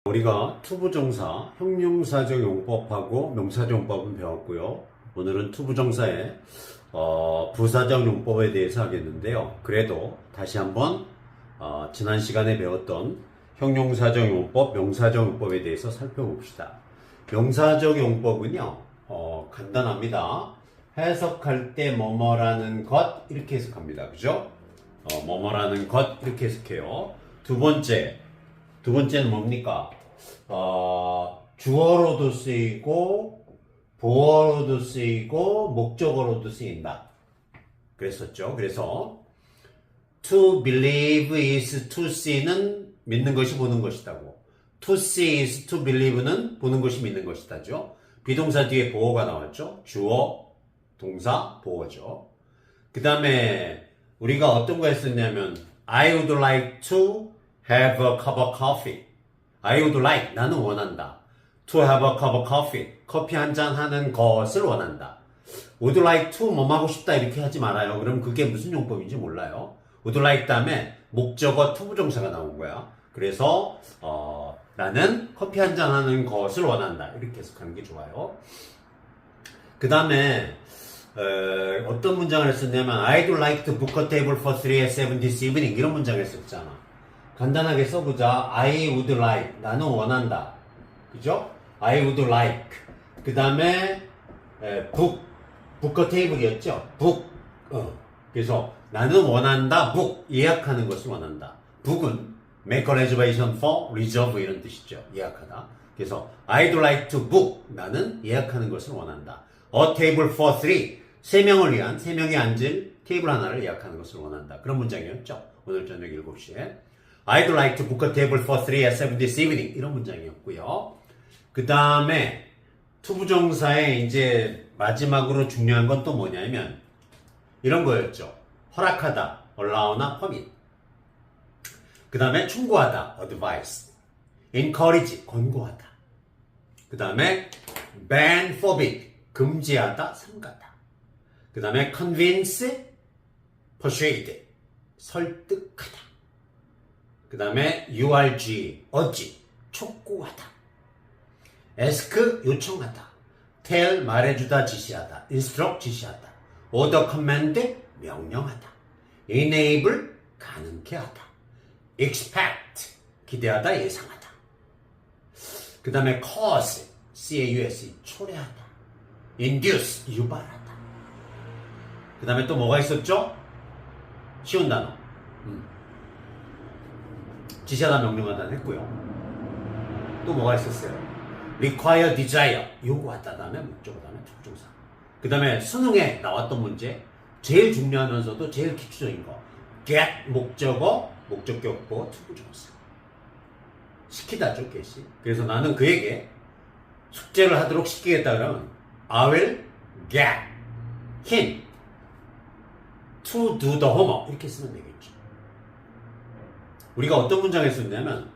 우리가 투부정사, 형용사적 용법하고 명사적 용법은 배웠고요. 오늘은 투부정사의 부사적 용법에 대해서 하겠는데요. 그래도 다시 한번 지난 시간에 배웠던 형용사적 용법, 명사적 용법에 대해서 살펴봅시다. 명사적 용법은요, 간단합니다. 해석할 때 뭐뭐라는 것 이렇게 해석합니다. 그죠? 뭐뭐라는 것 이렇게 해석해요. 두 번째는 뭡니까? 주어로도 쓰이고 보어로도 쓰이고 목적어로도 쓰인다. 그랬었죠. 그래서 to believe is to see는 믿는 것이 보는 것이다고. to see is to believe는 보는 것이 믿는 것이다죠. 비동사 뒤에 보어가 나왔죠. 주어, 동사, 보어죠. 그 다음에 우리가 어떤 거 했었냐면 I would like to have a cup of coffee. I would like, 나는 원한다. To have a cup of coffee. 커피 한 잔 하는 것을 원한다. Would like to 뭐 하고 싶다 이렇게 하지 말아요. 그럼 그게 무슨 용법인지 몰라요. Would like 다음에 목적어 투부정사가 나온 거야. 그래서 나는 커피 한 잔 하는 것을 원한다. 이렇게 해석하는 게 좋아요. 그 다음에 어떤 문장을 했었냐면 I'd like to book a table for 3 at 7 this evening. 이런 문장을 했었잖아. 간단하게 써보자. I would like. 나는 원한다. 그죠? I would like. 그 다음에 book a table이었죠? book. 그래서 나는 원한다. book. 예약하는 것을 원한다. book은 make a reservation for reserve 이런 뜻이죠. 예약하다. 그래서 I'd like to book. 나는 예약하는 것을 원한다. A table for 3. 3명을 위한 3명이 앉을 테이블 하나를 예약하는 것을 원한다. 그런 문장이었죠. 오늘 저녁 7시에. I'd like to book a table for 3 at 7 this evening. 이런 문장이었고요. 그 다음에 투부정사의 이제 마지막으로 중요한 건 또 뭐냐면 이런 거였죠. 허락하다, allow나 permit. 그 다음에 충고하다, advise. encourage, 권고하다. 그 다음에 ban, forbid, 금지하다, 삼가다. 그 다음에 convince, persuade, 설득하다. 그 다음에 urg, urge, 촉구하다. ask, 요청하다. tell, 말해주다, 지시하다. instruct, 지시하다. order, command, 명령하다. enable, 가능케 하다. expect, 기대하다, 예상하다. 그 다음에 cause, cause, 초래하다. induce, 유발하다. 그 다음에 또 뭐가 있었죠? 쉬운 단어. 지시하다, 명령하다 했고요. 또 뭐가 있었어요? require, desire, 요구하다 다음에 목적어 다음에 투부정사. 그 다음에 수능에 나왔던 문제 제일 중요하면서도 제일 기초적인 거 get, 목적어, 목적격보, 투부정사. 시키다죠, get이. 그래서 나는 그에게 숙제를 하도록 시키겠다 그러면 I will get him to do the homework 이렇게 쓰면 되겠죠. 우리가 어떤 문장을 썼냐면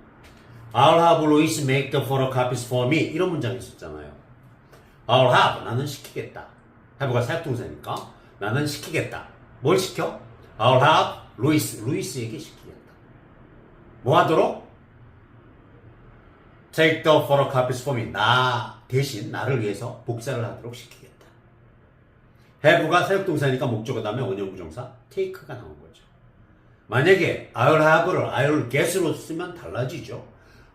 I'll have Louis make the photocopies for me 이런 문장을 썼잖아요. I'll have 나는 시키겠다. have가 사역동사니까 나는 시키겠다. 뭘 시켜? I'll have Louis에게 시키겠다. 뭐 하도록? Take the photocopies for me. 나 대신 나를 위해서 복사를 하도록 시키겠다. have가 사역동사니까 목적어 다음에 원형부정사 take가 나온 거죠. 만약에 I'll have를 I'll get으로 쓰면 달라지죠.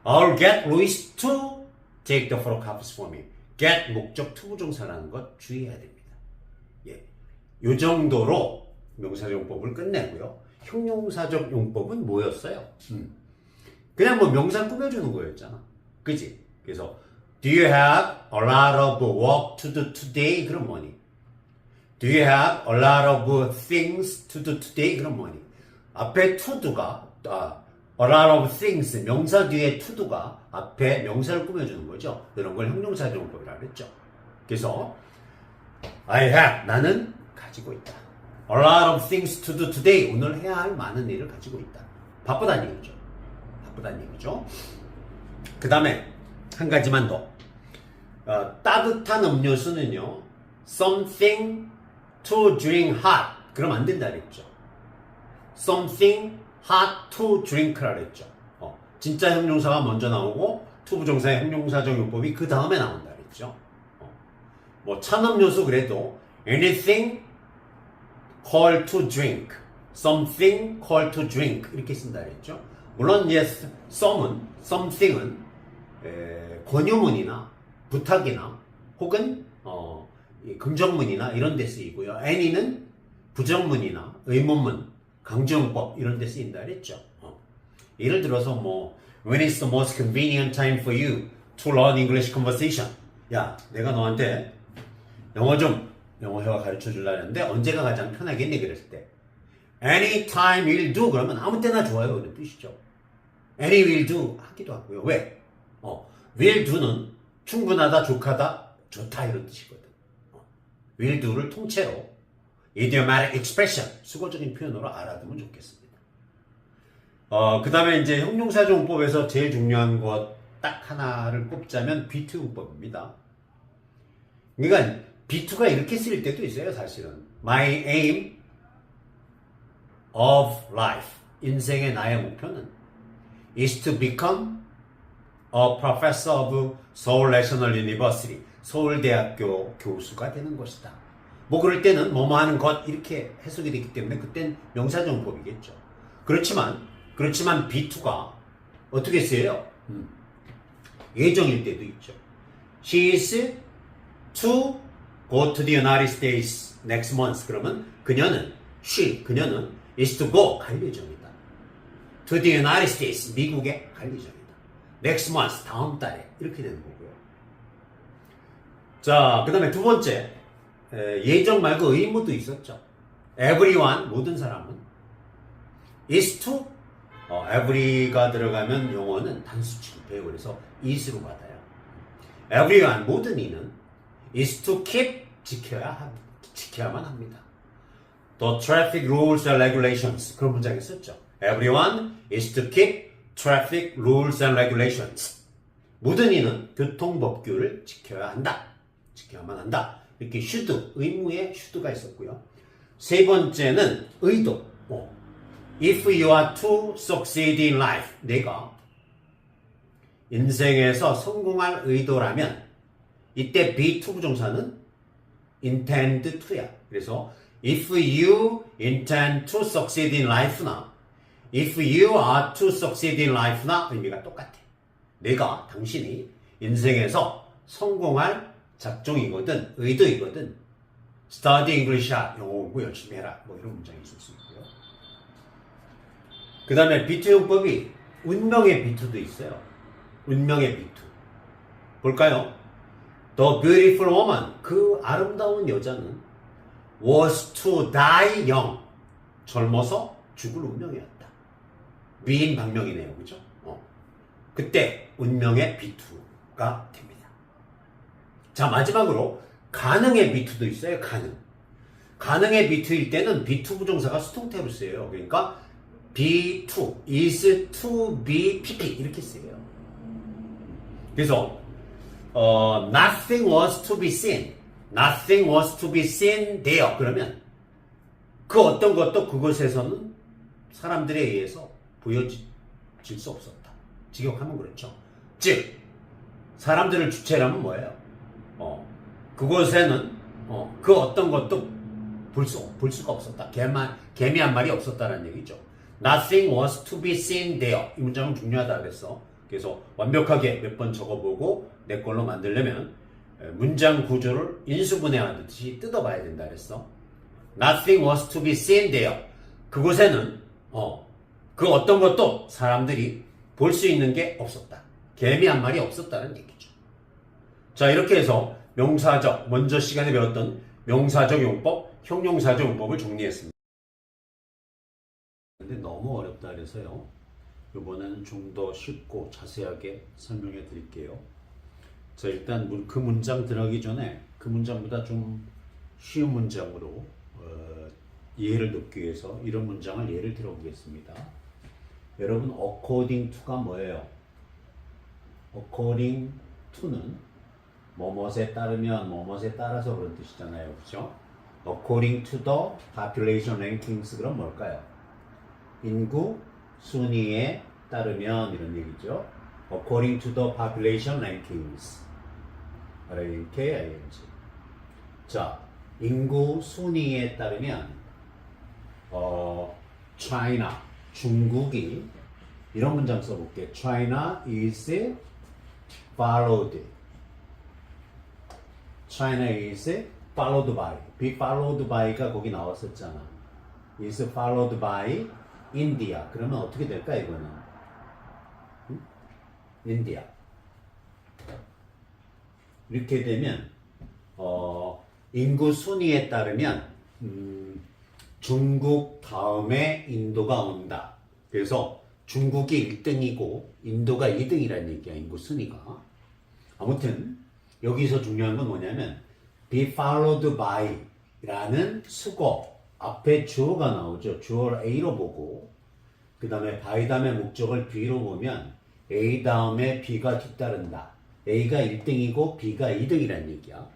I'll get Louis to take the photocopies for me. get 목적 투부정사라는 것 주의해야 됩니다. 예, 요 정도로 명사적 용법을 끝내고요. 형용사적 용법은 뭐였어요? 그냥 뭐 명사 꾸며주는 거였잖아. 그치? 그래서 Do you have a lot of work to do today? 그럼 뭐니? Do you have a lot of things to do today? 그럼 뭐니? 앞에 to do가 a lot of things 명사 뒤에 to do가 앞에 명사를 꾸며주는 거죠. 이런 걸 형용사적 용법이라고 했죠. 그래서 I have 나는 가지고 있다. A lot of things to do today 오늘 해야 할 많은 일을 가지고 있다. 바쁘다는 얘기죠. 바쁘다는 얘기죠. 그 다음에 한 가지만 더 따뜻한 음료수는요 something to drink hot 그럼 안 된다 그랬죠. something hot to drink라 그랬죠. 진짜 형용사가 먼저 나오고 투부정사의 형용사적 용법이 그 다음에 나온다 그랬죠. 뭐 찬음료수 그래도 anything call to drink, something call to drink 이렇게 쓴다 그랬죠. 물론 yes, something은 권유문이나 부탁이나 혹은 긍정문이나 이런 데 쓰이고요. any는 부정문이나 의문문, 강조용법 이런 데 쓰인다 그랬죠. 예를 들어서 뭐 when is the most convenient time for you to learn English conversation? 야, 내가 너한테 영어 회화 가르쳐 주려고 했는데 언제가 가장 편하겠니? 그랬을 때 anytime will do 그러면 아무 때나 좋아요 그런 뜻이죠. any will do 하기도 하고요. 왜? will do는 충분하다, 족하다, 좋다 이런 뜻이거든. will do를 통째로 idiomatic expression 수거적인 표현으로 알아두면 좋겠습니다. 그 다음에 이제 형용사적 용법에서 제일 중요한 것 딱 하나를 꼽자면 B2 용법입니다. 그러니까 B2가 이렇게 쓰일 때도 있어요, 사실은. My aim of life. 인생의 나의 목표는 is to become a professor of Seoul National University. 서울대학교 교수가 되는 것이다. 뭐 그럴 때는 뭐뭐 하는 것 이렇게 해석이 되기 때문에 그땐 명사적 용법이겠죠. 그렇지만 B2가 어떻게 쓰여요? 예정일 때도 있죠. She is to go to the United States next month. 그러면 그녀는 is to go 갈 예정이다. To the United States 미국에 갈 예정이다. Next month 다음 달에 이렇게 되는 거고요. 자, 그 다음에 두 번째 예정 말고 의무도 있었죠. Everyone 모든 사람은 is to every가 들어가면 용어는 단수 취급해요. 그래서 is로 받아요. Everyone 모든 이는 is to keep 지켜야만 합니다. The traffic rules and regulations 그런 문장이 있었죠. Everyone is to keep traffic rules and regulations. 모든 이는 교통법규를 지켜야만 한다. 이렇게 should, 의무에 should가 있었고요. 세 번째는 의도. If you are to succeed in life, 내가 인생에서 성공할 의도라면 이때 be to 부정사는 intend to야. 그래서 if you intend to succeed in life나 if you are to succeed in life나 의미가 똑같아. 내가 당신이 인생에서 성공할 작정이거든 의도이거든 study English야 영어 공부 열심히 해라 뭐 이런 문장이 있을 수 있고요. 그 다음에 B2 용법이 운명의 B2도 있어요. 운명의 B2 볼까요? The beautiful woman 그 아름다운 여자는 was to die young 젊어서 죽을 운명이었다. 미인방명이네요. 그죠? 그때 운명의 B2가 됩니다. 자, 마지막으로 가능의 B2도 있어요. 가능의 B2일 때는 B2 부정사가 수동태로 쓰여요. 그러니까 B2 is to be PP 이렇게 쓰여요. 그래서 nothing was to be seen there 그러면 그 어떤 것도 그곳에서는 사람들에 의해서 보여질 수 없었다. 직역하면 그렇죠. 즉 사람들을 주체라면 뭐예요? 그곳에는 그 어떤 것도 볼 수가 없었다. 개미한 말이 없었다는 얘기죠. Nothing was to be seen there. 이 문장은 중요하다 그랬어. 그래서 완벽하게 몇 번 적어보고 내 걸로 만들려면 문장 구조를 인수분해하듯이 뜯어봐야 된다 그랬어. Nothing was to be seen there. 그곳에는 그 어떤 것도 사람들이 볼 수 있는 게 없었다. 개미 한 마리 없었다는 얘기죠. 자, 이렇게 해서 명사적, 먼저 시간에 배웠던 명사적 용법, 형용사적 용법을 정리했습니다. 근데 너무 어렵다 그래서요. 이번에는 좀 더 쉽고 자세하게 설명해 드릴게요. 자, 일단 그 문장 들어가기 전에 그 문장보다 좀 쉬운 문장으로 이해를 돕기 위해서 이런 문장을 예를 들어보겠습니다. 여러분, according to가 뭐예요? according to는 뭐뭇에 따르면 뭐뭇에 따라서 그런 뜻이잖아요. 그렇죠? according to the population rankings 그럼 뭘까요? 인구 순위에 따르면 이런 얘기죠. according to the population rankings. RANKING. 자, 인구 순위에 따르면 China, 중국이 이런 문장 써볼게. China is followed. China is followed by. be followed by가 거기 나왔었잖아. is followed by India. 그러면 어떻게 될까 이거는? India. 이렇게 되면 인구 순위에 따르면 중국 다음에 인도가 온다. 그래서 중국이 1등이고 인도가 2등이라는 얘기야. 인구 순위가. 아무튼 여기서 중요한 건 뭐냐면 be followed by 라는 수거 앞에 주어가 나오죠. 주어를 A로 보고 그 다음에 by 다음에 목적을 B로 보면 A 다음에 B가 뒤따른다. A가 1등이고 B가 2등이라는 얘기야.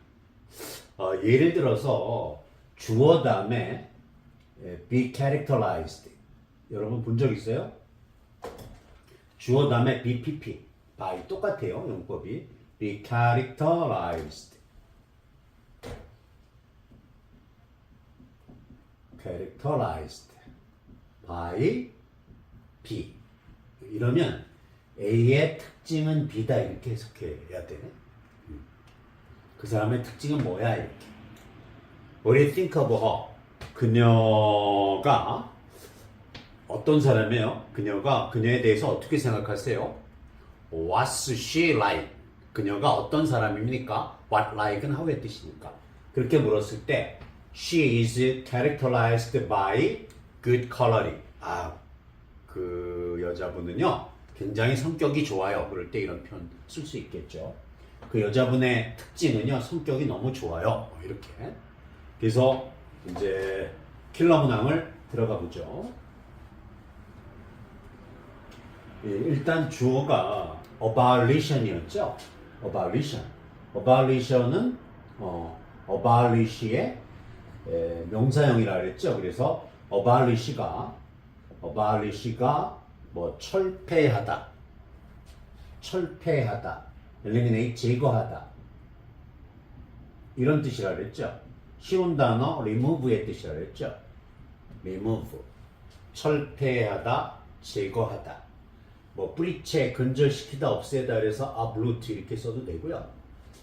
예를 들어서 주어 다음에 be characterized. 여러분 본 적 있어요? 주어 다음에 BPP. by 똑같아요. 용법이. be characterized. characterized by B. 이러면 A의 특징은 B다 이렇게 해석해야 되네. 그 사람의 특징은 뭐야 이렇게. What do you think of her? 그녀가 어떤 사람이에요? 그녀에 대해서 어떻게 생각하세요? What's she like? 그녀가 어떤 사람입니까? What like는 how의 뜻이니까. 그렇게 물었을 때 She is characterized by good quality. 그 여자분은요 굉장히 성격이 좋아요. 그럴 때 이런 표현 쓸 수 있겠죠. 그 여자분의 특징은요 성격이 너무 좋아요. 이렇게. 그래서 이제 킬러 문항을 들어가 보죠. 일단 주어가 abolition이었죠. abolition은 abolish의 명사형이라 그랬죠. 그래서 abolish가 뭐 철폐하다, eliminate 제거하다 이런 뜻이라 그랬죠. 쉬운 단어 remove의 뜻이라 그랬죠. remove 철폐하다, 제거하다. 뭐 뿌리채, 근절시키다, 없애다 그래서 uproot 이렇게 써도 되고요.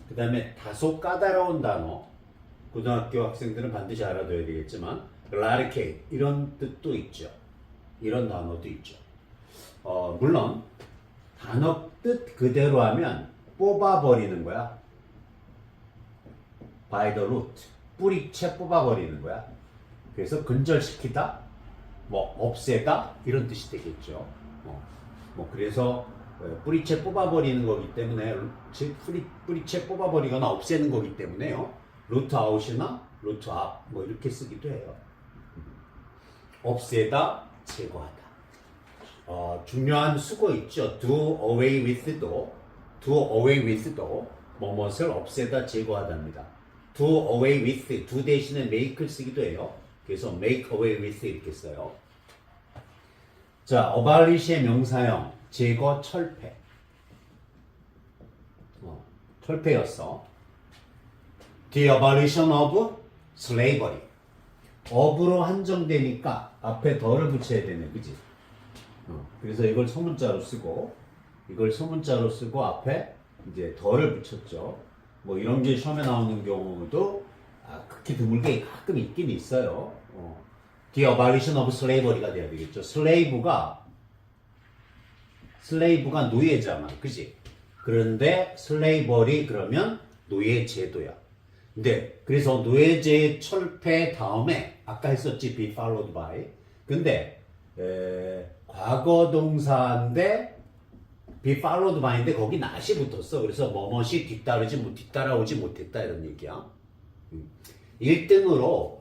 그 다음에 다소 까다로운 단어 고등학교 학생들은 반드시 알아둬야 되겠지만 eradicate 이런 뜻도 있죠. 이런 단어도 있죠. 물론 단어 뜻 그대로 하면 뽑아버리는 거야. by the root 뿌리채 뽑아버리는 거야. 그래서 근절시키다, 뭐 없애다 이런 뜻이 되겠죠. 뭐 그래서 뿌리채 뽑아버리는 거기 때문에 뿌리채 뽑아버리거나 없애는 거기 때문에요. 루트 아웃이나 루트 앞 뭐 이렇게 쓰기도 해요. 없애다, 제거하다. 중요한 수거 있죠. do away with도 뭐뭇을 없애다, 제거하다입니다. do away with, do 대신에 make를 쓰기도 해요. 그래서 make away with 이렇게 써요. 자, abolish의 명사형 제거, 철폐. 철폐였어. The abolition of slavery. of로 한정되니까 앞에 더를 붙여야 되네, 그지? 그래서 이걸 소문자로 쓰고 앞에 이제 더를 붙였죠. 뭐 이런 게 시험에 나오는 경우도 극히 드물게 가끔 있긴 있어요. The abolition of slavery가 돼야 되겠죠. 슬레이브가 노예잖아, 그지? 그런데 slavery 그러면 노예 제도야. 근데 그래서 노예제 철폐 다음에 아까 했었지 be followed by. 근데 과거 동사인데 be followed by인데 거기 not이 붙었어. 그래서 뭐뭇이 뒤따라오지 못했다 이런 얘기야. 1등으로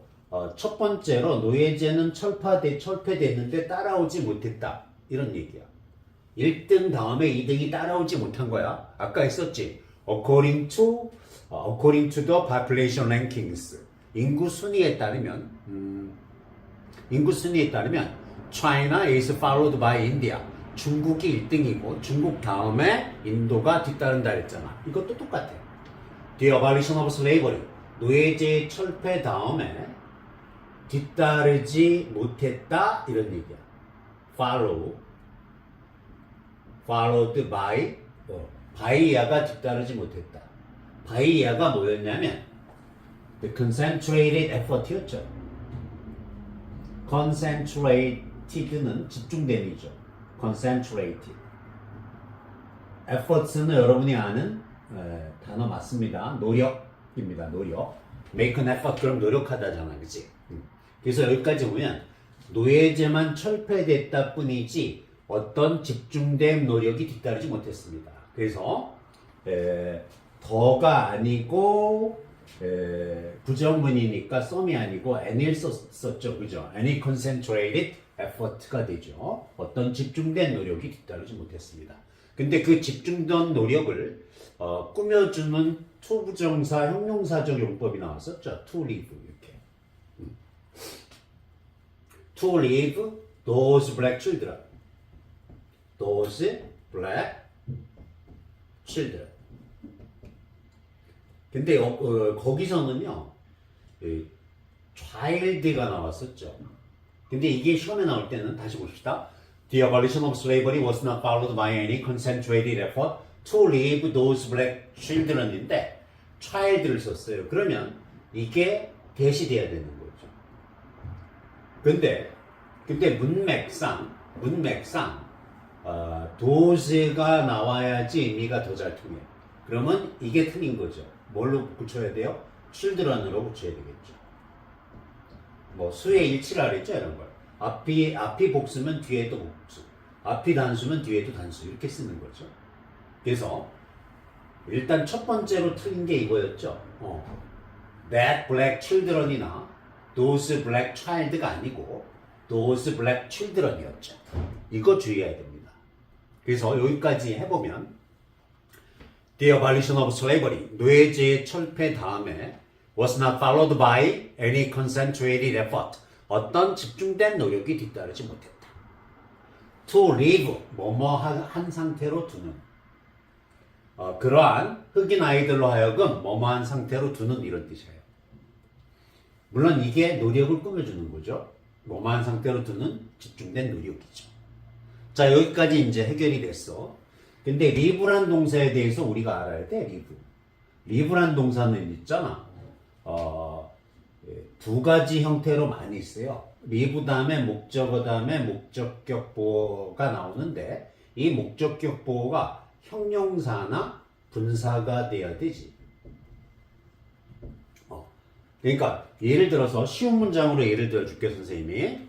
첫 번째로 노예제는 철폐됐는데 따라오지 못했다 이런 얘기야. 1등 다음에 2등이 따라오지 못한 거야. 아까 했었지. According to the population rankings. 인구 순위에 따르면 China is followed by India. 중국이 1등이고 중국 다음에 인도가 뒤따른다 했잖아. 이것도 똑같아. The abolition of slavery. 노예제의 철폐 다음에 뒤따르지 못했다 이런 얘기야. followed by by야가 뒤따르지 못했다. by야가 뭐였냐면 the concentrated effort였죠. concentrated는 집중됨이죠. concentrated. efforts는 여러분이 아는 단어 맞습니다. 노력입니다. 노력. make an effort 그럼 노력하다잖아, 그치? 그래서 여기까지 보면 노예제만 철폐됐다 뿐이지 어떤 집중된 노력이 뒤따르지 못했습니다. 그래서 더가 아니고 부정문이니까 some이 아니고 any를 썼죠, 그죠? any concentrated effort가 되죠. 어떤 집중된 노력이 뒤따르지 못했습니다. 근데 그 집중된 노력을 꾸며주는 투부정사 형용사적 용법이 나왔었죠. to live 이렇게. to live those black children. those black children. 근데 거기서는요, child가 나왔었죠. 근데 이게 시험에 나올 때는 다시 봅시다. The abolition of slavery was not followed by any concentrated effort to leave those black children인데 child를 썼어요. 그러면 이게 대시돼야 되는 거죠. 근데 문맥상 dose가 나와야지 의미가 더 잘 통해요. 그러면 이게 틀린 거죠. 뭘로 붙여야 돼요? children으로 붙여야 되겠죠. 뭐 수의 일치라 그랬죠, 이런 걸. 앞이 복수면 뒤에도 복수, 앞이 단수면 뒤에도 단수 이렇게 쓰는 거죠. 그래서 일단 첫 번째로 틀린 게 이거였죠. That black children이나 those black child가 아니고 those black children이었죠. 이거 주의해야 됩니다. 그래서 여기까지 해보면 The abolition of slavery, 노예제의 철폐 다음에 was not followed by any concentrated effort, 어떤 집중된 노력이 뒤따르지 못했다. To leave, 뭐뭐 한 상태로 두는, 그러한 흑인 아이들로 하여금 뭐뭐한 상태로 두는 이런 뜻이에요. 물론 이게 노력을 꾸며주는 거죠. 뭐뭐한 상태로 두는 집중된 노력이죠. 자, 여기까지 이제 해결이 됐어. 근데 live란 동사에 대해서 우리가 알아야 돼. live란 동사는 있잖아. 두 가지 형태로 많이 있어요. live 다음에 목적어 다음에 목적격 보어가 나오는데 이 목적격 보어가 형용사나 분사가 돼야 되지. 그러니까 예를 들어서 쉬운 문장으로 예를 들어 줄게 선생님이.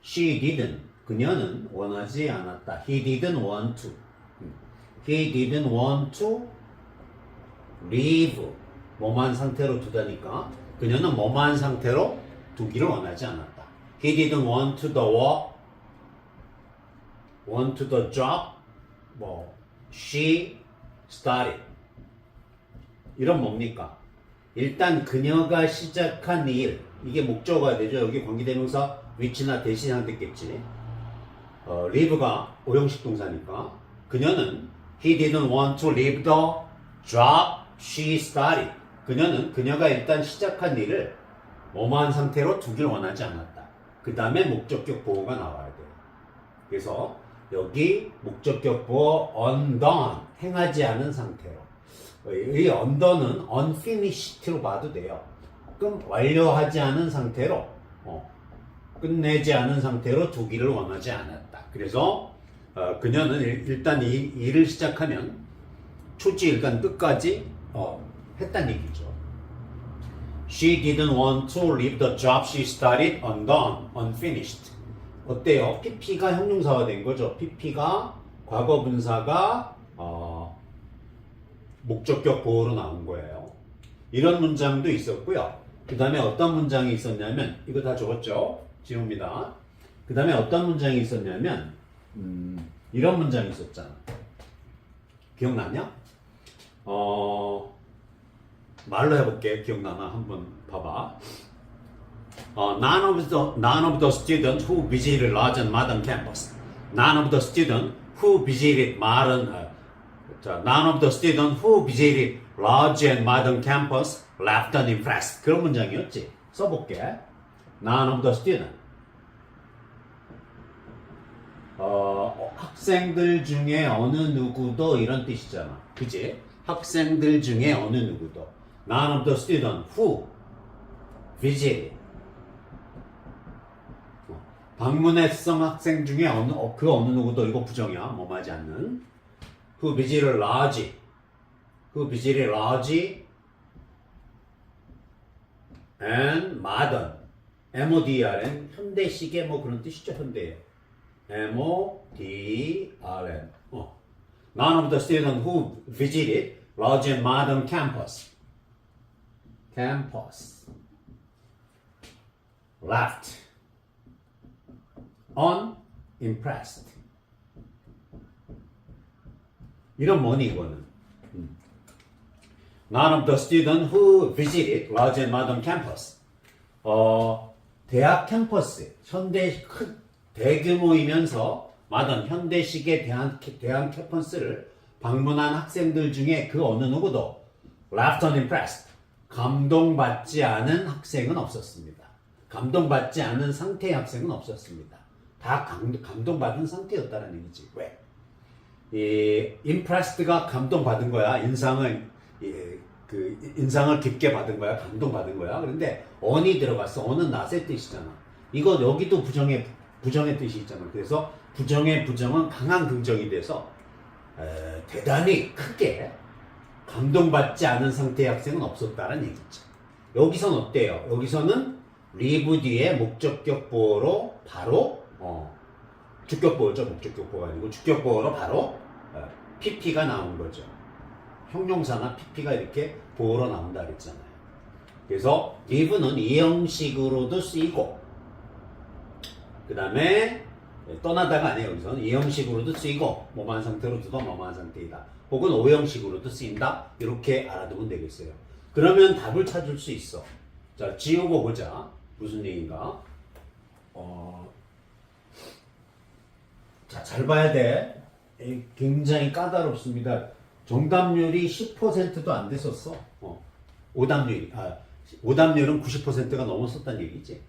She didn't. 그녀는 원하지 않았다. He didn't want to. He didn't want to leave. 뭐만 상태로 두다니까 그녀는 뭐만 상태로 두기를 원하지 않았다. He didn't want to the work, want to the job. She started. 이런 뭡니까? 일단 그녀가 시작한 일, 이게 목적어가 되죠. 여기 관계대명사 which나 대신한 됐겠지. leave가 오형식 동사니까 그녀는 he didn't want to leave the job she started. 그녀가 일단 시작한 일을 뭐뭐한 상태로 두길 원하지 않았다. 그 다음에 목적격 보어가 나와야 돼요. 그래서 여기 목적격 보어 undone, 행하지 않은 상태로. 이 undone은 unfinished로 봐도 돼요. 그럼 완료하지 않은 상태로, 끝내지 않은 상태로 두기를 원하지 않았다. 그래서 그녀는 일단 이 일을 시작하면 초지일간 끝까지 했단 얘기죠. She didn't want to leave the job she started undone, unfinished. 어때요? PP가 형용사가 된 거죠. PP가 과거 분사가 목적격 보어로 나온 거예요. 이런 문장도 있었고요. 그 다음에 어떤 문장이 있었냐면 이거 다 적었죠? 지웁니다. 그 다음에 어떤 문장이 있었냐면 이런 문장이 있었잖아. 기억나냐? 말로 해볼게. 기억나나? 한번 봐봐. None of the students who visited large and modern campus. None of the students who visited none of the students who visited large and modern campus left unimpressed. 그런 문장이었지. 써볼게. None of the students. 학생들 중에 어느 누구도 이런 뜻이잖아. 그지? 학생들 중에 어느 누구도. None of the students who visited. 방문했던 학생 중에 그 어느 누구도 이거 부정이야. 뭐하지 않는. Who visited large. Who visited large and modern. MODRN. 현대식의 뭐 그런 뜻이죠. 현대. MODRN. None of the students who visited large and modern campus left unimpressed. 이런 뭐니 이거는. None of the students who visited large and modern campus. 대학 캠퍼스, 대규모이면서 현대식의 대학 캠퍼스를 방문한 학생들 중에 그 어느 누구도 left unimpressed. 감동받지 않은 학생은 없었습니다. 감동받지 않은 상태의 학생은 없었습니다. 다 감동받은 상태였다는 얘기지. 왜? impressed가 감동받은 거야. 인상을 깊게 받은 거야. 감동받은 거야. 그런데 on이 들어갔어. on은 not의 뜻이잖아. 이거 여기도 부정의 뜻이 있잖아. 그래서 부정의 부정은 강한 긍정이 돼서 대단히 크게 감동받지 않은 상태의 학생은 없었다는 얘기죠. 여기서는 어때요? 여기서는 리브 뒤에 목적격 보어로 바로 주격 보어죠. 목적격 보어가 아니고 주격 보어로 바로 PP가 나온 거죠. 형용사나 PP가 이렇게 보어로 나온다 그랬잖아요. 그래서 live는 이 형식으로도 쓰이고 그 다음에 떠나다가 아니에요. 여기서는 이 형식으로도 쓰이고 뭐뭐한 상태로 두다 뭐뭐한 상태이다. 혹은 O 형식으로도 쓰인다. 이렇게 알아두면 되겠어요. 그러면 답을 찾을 수 있어. 자, 지우고 보자. 무슨 얘기인가? 자, 잘 봐야 돼. 굉장히 까다롭습니다. 정답률이 10%도 안 됐었어. 오답률은 90%가 넘었었다는 얘기지.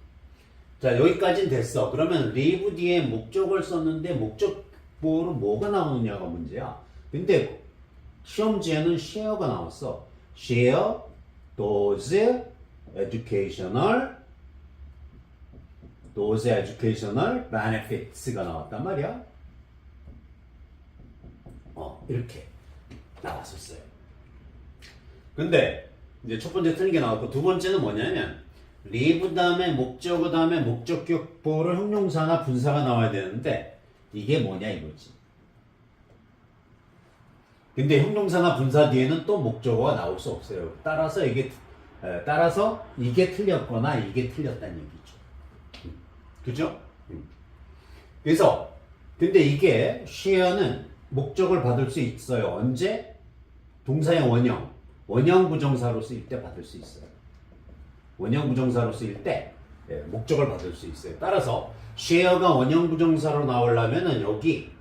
자, 여기까지는 됐어. 그러면 리브 뒤에 목적을 썼는데 목적보로 뭐가 나오느냐가 문제야. 근데 시험지에는 share가 나왔어. share those educational benefits가 나왔단 말이야. 이렇게 나왔었어요. 근데 이제 첫 번째 틀린 게 나왔고 두 번째는 뭐냐면 리브 다음에 목적어 다음에 목적격 보호를 형용사나 분사가 나와야 되는데 이게 뭐냐 이거지. 근데 형용사나 분사 뒤에는 또 목적어가 나올 수 없어요. 따라서 이게 틀렸거나 이게 틀렸다는 얘기죠. 그죠? 그래서 근데 이게 share는 목적을 받을 수 있어요. 언제? 동사의 원형 부정사로 쓰일 때 받을 수 있어요. 원형 부정사로 쓰일 때 목적을 받을 수 있어요. 따라서 share가 원형 부정사로 나오려면은 여기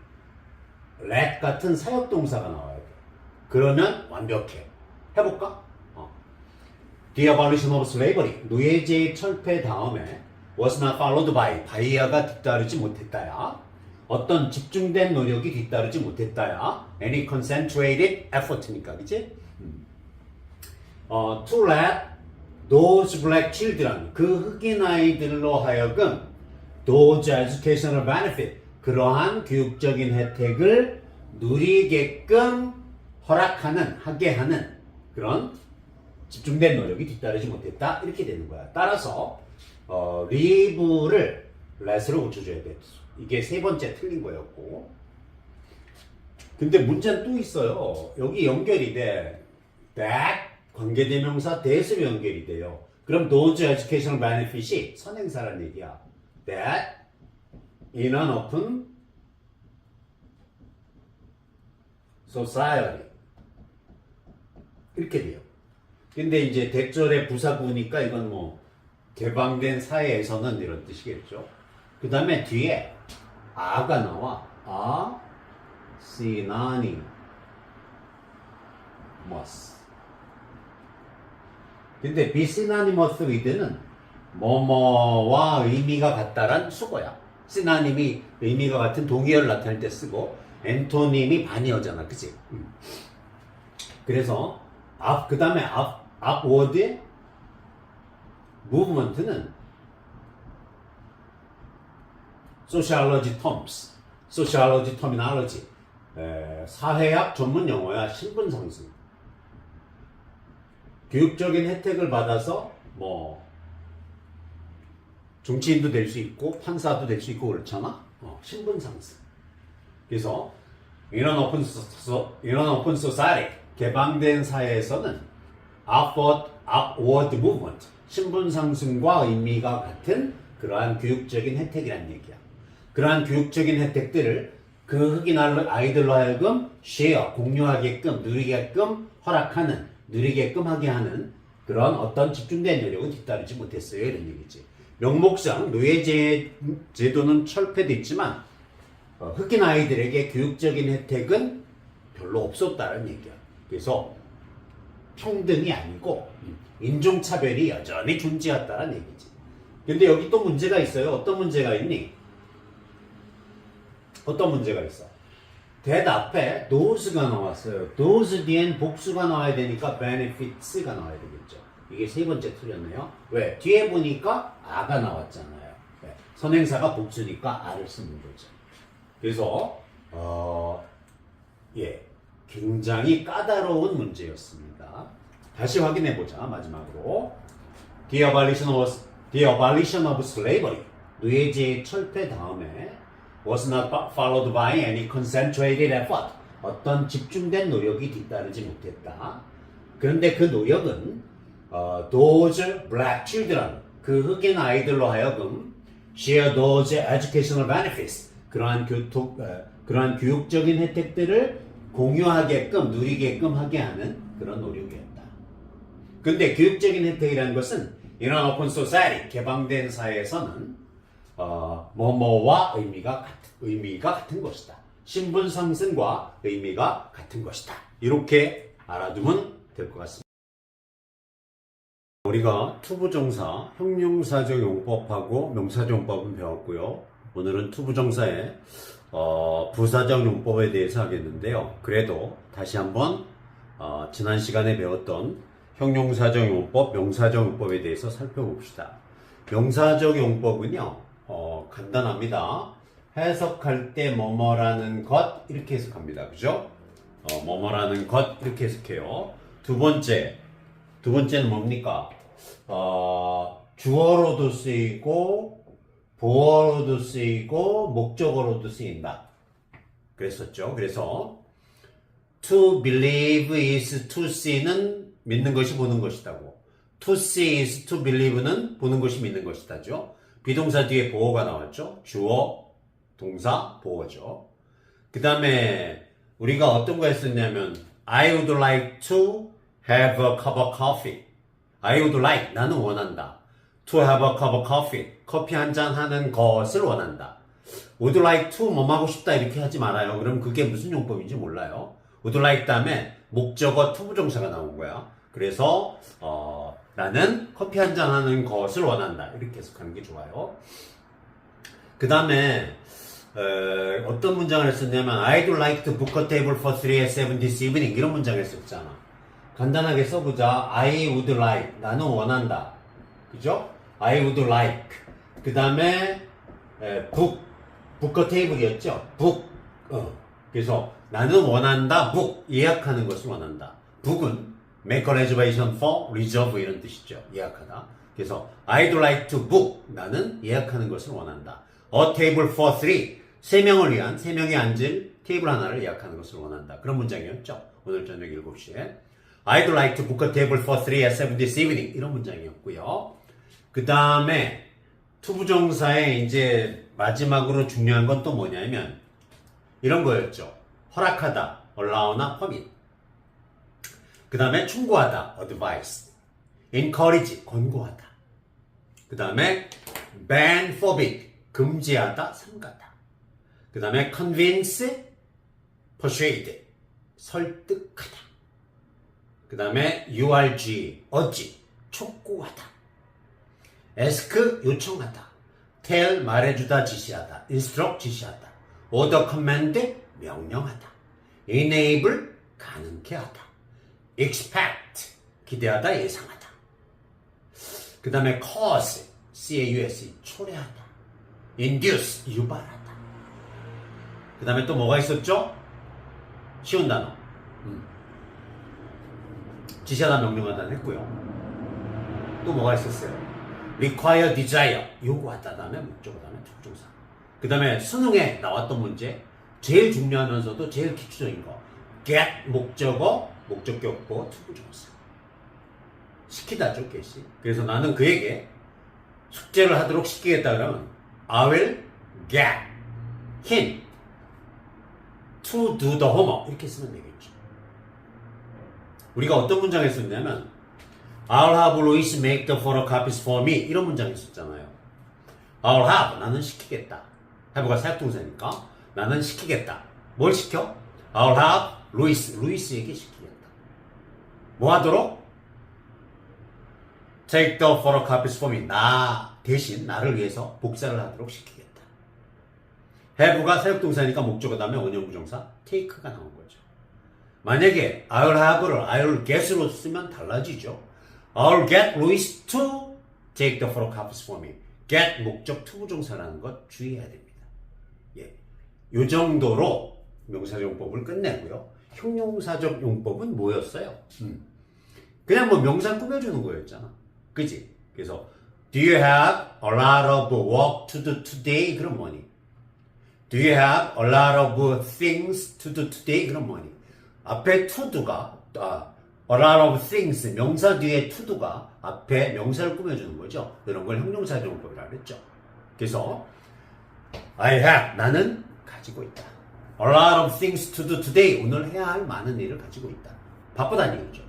let 같은 사역 동사가 나와야 돼. 그러면 완벽해. 해볼까? The abolition of slavery, 노예제의 철폐 다음에 was not followed by가 뒤따르지 못했다야. 어떤 집중된 노력이 뒤따르지 못했다야. Any concentrated effort니까, 그치? To let those black children, 그 흑인 아이들로 하여금 those educational benefit, 그러한 교육적인 혜택을 누리게끔 하게 하는 그런 집중된 노력이 뒤따르지 못했다. 이렇게 되는 거야. 따라서 live를 let으로 고쳐줘야 돼. 이게 세 번째 틀린 거였고. 근데 문제는 또 있어요. 여기 연결이 돼. that 관계대명사 that으로 연결이 돼요. 그럼 those educational benefit이 선행사란 얘기야. that in an open society 이렇게 돼요. 근데 이제 대절의 부사구니까 이건 뭐 개방된 사회에서는 이런 뜻이겠죠. 그 다음에 뒤에 아가 나와. synonym 근데 be synonymous with는 뭐뭐와 의미가 같다란 수거야. synonym이 의미가 같은 동의어를 나타낼 때 쓰고 antonym이 반의어잖아. 그치? 그래서 그 다음에 upward의 movement는 sociology terms, sociology terminology 사회학 전문 용어야. 신분 상승. 교육적인 혜택을 받아서 뭐 정치인도 될 수 있고 판사도 될 수 있고 그렇잖아. 신분 상승. 그래서 이런 오픈 소사이티 개방된 사회에서는 upward movement 신분 상승과 의미가 같은 그러한 교육적인 혜택이란 얘기야. 그러한 교육적인 혜택들을 그 흑인 아이들로 하여금 share 공유하게끔 누리게끔 허락하는 누리게끔 하게 하는 그런 어떤 집중된 노력은 뒤따르지 못했어요. 이런 얘기지. 명목상 노예제도는 철폐됐지만 흑인 아이들에게 교육적인 혜택은 별로 없었다는 얘기야. 그래서 평등이 아니고 인종차별이 여전히 존재했다는 얘기지. 근데 여기 또 문제가 있어요. 어떤 문제가 있니? 어떤 문제가 있어? that 앞에 those가 나왔어요. those 뒤엔 복수가 나와야 되니까 benefits가 나와야 되겠죠. 이게 세 번째 틀렸네요. 왜? 뒤에 보니까 a가 나왔잖아요. 네. 선행사가 복수니까 a를 쓰는 거죠. 그래서 굉장히 까다로운 문제였습니다. 다시 확인해 보자. 마지막으로 the abolition of slavery 노예제의 철폐 다음에 was not followed by any concentrated effort 어떤 집중된 노력이 뒤따르지 못했다. 그런데 그 노력은 those black children 그 흑인 아이들로 하여금 share those educational benefits 그러한 교육적인 혜택들을 공유하게끔 누리게끔 하게 하는 그런 노력이었다. 근데 교육적인 혜택이라는 것은 이런 오픈 소사이티 개방된 사회에서는 뭐뭐와 의미가 같은 것이다. 신분 상승과 의미가 같은 것이다. 이렇게 알아두면 될 것 같습니다. 우리가 투부정사, 형용사적 용법하고 명사적 용법은 배웠고요. 오늘은 투부정사의 부사적 용법에 대해서 하겠는데요. 그래도 다시 한번 지난 시간에 배웠던 형용사적 용법, 명사적 용법에 대해서 살펴봅시다. 명사적 용법은요, 간단합니다. 해석할 때 뭐뭐라는 것 이렇게 해석합니다. 그죠? 뭐뭐라는 것 이렇게 해석해요. 두 번째는 뭡니까? 주어로도 쓰이고 보어로도 쓰이고 목적어로도 쓰인다. 그랬었죠. 그래서 to believe is to see는 믿는 것이 보는 것이다고. to see is to believe는 보는 것이 믿는 것이다죠. 비동사 뒤에 보어가 나왔죠. 주어, 동사, 보어죠. 그 다음에 우리가 어떤 거 했었냐면 I would like to have a cup of coffee. I would like, 나는 원한다. To have a cup of coffee. 커피 한 잔 하는 것을 원한다. Would like to 뭐 하고 싶다 이렇게 하지 말아요. 그럼 그게 무슨 용법인지 몰라요. Would like 다음에 목적어 투부정사가 나온 거야. 그래서 나는 커피 한 잔 하는 것을 원한다. 이렇게 해석하는 게 좋아요. 그 다음에 어떤 문장을 했었냐면 I'd like to book a table for 3 at 7 this evening 이런 문장을 했었잖아. 간단하게 써보자. I would like 나는 원한다. 그죠? I would like 그 다음에 book a table이었죠? book 그래서 나는 원한다. book 예약하는 것을 원한다. book은 make a reservation for reserve 이런 뜻이죠. 예약하다. 그래서 I'd like to book 나는 예약하는 것을 원한다. A table for 3 3명을 위한 3명이 앉을 테이블 하나를 예약하는 것을 원한다. 그런 문장이었죠. 오늘 저녁 7시에 I'd like to book a table for 3 at 7 this evening 이런 문장이었고요. 그 다음에 투부정사의 이제 마지막으로 중요한 건 또 뭐냐면 이런 거였죠. 허락하다, allow나 permit. 그 다음에 충고하다, advise. encourage, 권고하다. 그 다음에 ban, forbid, 금지하다, 삼가다. 그 다음에 convince, persuade, 설득하다. 그 다음에 urge, urge, 촉구하다. ask, 요청하다. tell, 말해주다, 지시하다. instruct, 지시하다. order, command, 명령하다. enable, 가능케 하다. expect, 기대하다, 예상하다. 그 다음에 cause, cause, 초래하다. induce, 유발하다. 그 다음에 또 뭐가 있었죠? 쉬운 단어. 지시하다, 명령하다 했고요. 또 뭐가 있었어요? require, desire, 요구하다 다음에 목적어 다음에 특종사. 그 다음에 수능에 나왔던 문제 제일 중요하면서도 제일 기초적인 거 get, 목적어, 목적격 없고 투부정사. 시키다죠, get이. 그래서 나는 그에게 숙제를 하도록 시키겠다 그러면 I will get him to do the homework 이렇게 쓰면 되겠죠. 우리가 어떤 문장을 썼냐면 I'll have Louis make the photocopies for me 이런 문장이 있었잖아요. I'll have, 나는 시키겠다. have가 사역동사니까 나는 시키겠다. 뭘 시켜? I'll have Louis에게 시키겠다. 뭐 하도록? Take the photocopies for me. 나 대신 나를 위해서 복사를 하도록 시키겠다. have가 사역동사니까 목적어 다음에 원형부정사 take가 나온 거죠. 만약에 I'll have를 I'll get으로 쓰면 달라지죠. I'll get Louis to take the photocopies for me. get 목적 투부정사라는 것 주의해야 됩니다. 예, 요 정도로 명사적 용법을 끝내고요. 형용사적 용법은 뭐였어요? 그냥 뭐 명사 꾸며주는 거였잖아. 그지? 그래서 Do you have a lot of work to do today? 그럼 뭐니? Do you have a lot of things to do today? 그럼 뭐니? 앞에 to do가 a lot of things 명사 뒤에 to do가 앞에 명사를 꾸며주는 거죠. 이런 걸 형용사적 용법이라고 그랬죠. 그래서 I have 나는 가지고 있다. A lot of things to do today 오늘 해야 할 많은 일을 가지고 있다. 바쁘다는 얘기죠.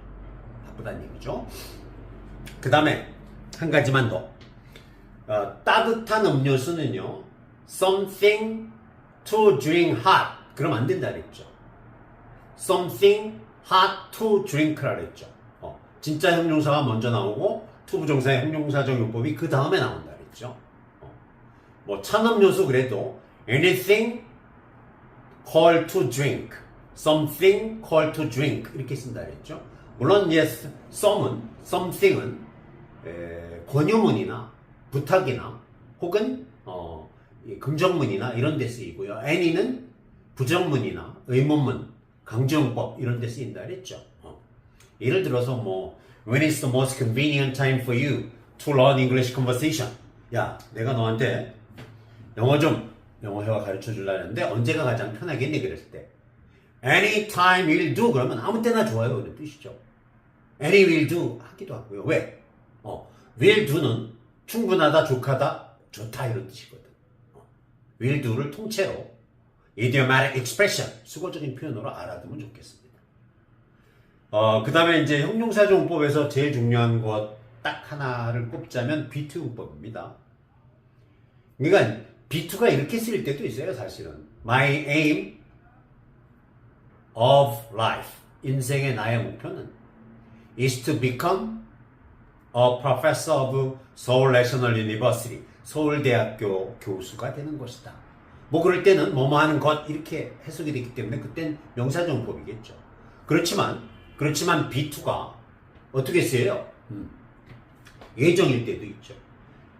바쁘다는 얘기죠. 그 다음에 한 가지만 더 따뜻한 음료수는요 something to drink hot 그럼 안 된다 그랬죠. something hot to drink라 그랬죠. 진짜 형용사가 먼저 나오고 투부정사의 형용사적 용법이 그 다음에 나온다 그랬죠. 뭐 찬음료수 그래도 anything called to drink, something called to drink 이렇게 쓴다 그랬죠. 물론 yes, something은 권유문이나 부탁이나 혹은 긍정문이나 이런 데 쓰이고요. any는 부정문이나 의문문, 강조용법 이런 데 쓰인다 그랬죠. 예를 들어서 뭐 When is the most convenient time for you to learn English conversation? 야, 내가 너한테 영어 회화 가르쳐 주려고 했는데 언제가 가장 편하겠니? 그랬을 때 Anytime will do 그러면 아무 때나 좋아요 이런 뜻이죠. Any will do 하기도 하고요. 왜? will do는 충분하다, 족하다, 좋다 이런 뜻이거든. will do를 통째로 idiomatic expression 수거적인 표현으로 알아두면 좋겠습니다. 그 다음에 이제 형용사적 용법에서 제일 중요한 것 딱 하나를 꼽자면 B2 용법입니다. 그러니까 B2가 이렇게 쓰일 때도 있어요, 사실은. My aim of life. 인생의 나의 목표는 is to become a professor of Seoul National University. 서울대학교 교수가 되는 것이다. 뭐 그럴 때는 뭐뭐 하는 것 이렇게 해석이 되기 때문에 그땐 명사적 용법이겠죠. 그렇지만 B2가 어떻게 쓰여요? 예정일 때도 있죠.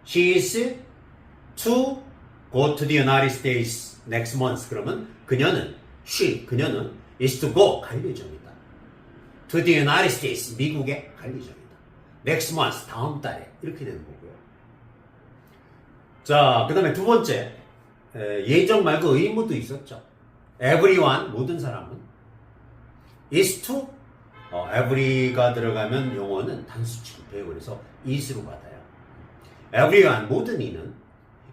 She is to go to the United States next month. 그러면 그녀는 is to go 갈 예정이다. To the United States 미국에 갈 예정이다. Next month 다음 달에 이렇게 되는 거고요. 자, 그 다음에 두 번째 예정 말고 의무도 있었죠. Everyone 모든 사람은 is to every가 들어가면 영어는 단수 취급해요. 그래서 is로 받아요. Everyone 모든 이는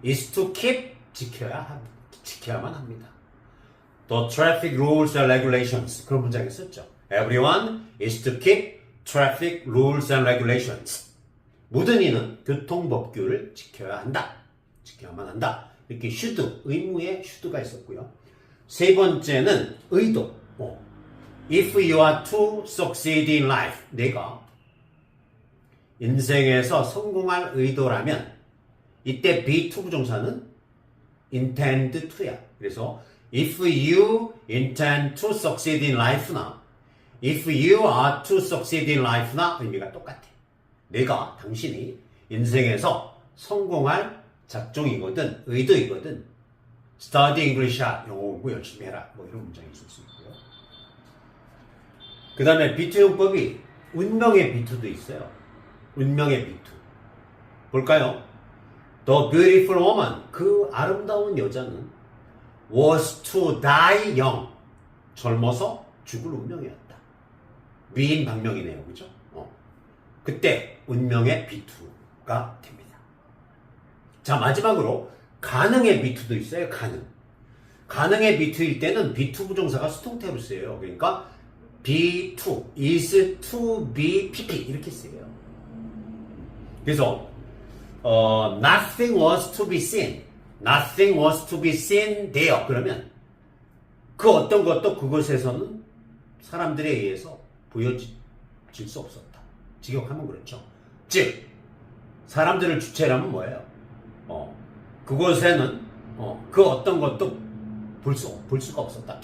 is to keep 지켜야만 합니다. The traffic rules and regulations 그런 문장이 있었죠. Everyone is to keep traffic rules and regulations. 모든 이는 교통법규를 지켜야만 한다. 이렇게 should 의무에 should가 있었고요. 세 번째는 의도. If you are to succeed in life, 내가 인생에서 성공할 의도라면 이때 be to 부정사는 intend to야. 그래서 if you intend to succeed in life나 if you are to succeed in life나 의미가 똑같아. 내가 당신이 인생에서 성공할 작정이거든 의도이거든 study English야 영어 공부 열심히 해라 뭐 이런 문장이 있을 수 있고요. 그 다음에 비투 용법이 운명의 비투도 있어요. 운명의 비투 볼까요? The beautiful woman 그 아름다운 여자는 was to die young 젊어서 죽을 운명이었다. 미인 방명이네요. 그죠? 그때 운명의 비투가 됩니다. 자 마지막으로 가능의 비투도 있어요. 가능의 비투일 때는 비투 부정사가 수동태로 쓰여요. 그러니까 be to, is to be pp 이렇게 쓰여요. 그래서 nothing was to be seen, nothing was to be seen there 그러면 그 어떤 것도 그곳에서는 사람들에 의해서 보여질 수 없었다. 직역하면 그렇죠. 즉 사람들을 주체라면 뭐예요? 그곳에는 그 어떤 것도 볼 수가 없었다.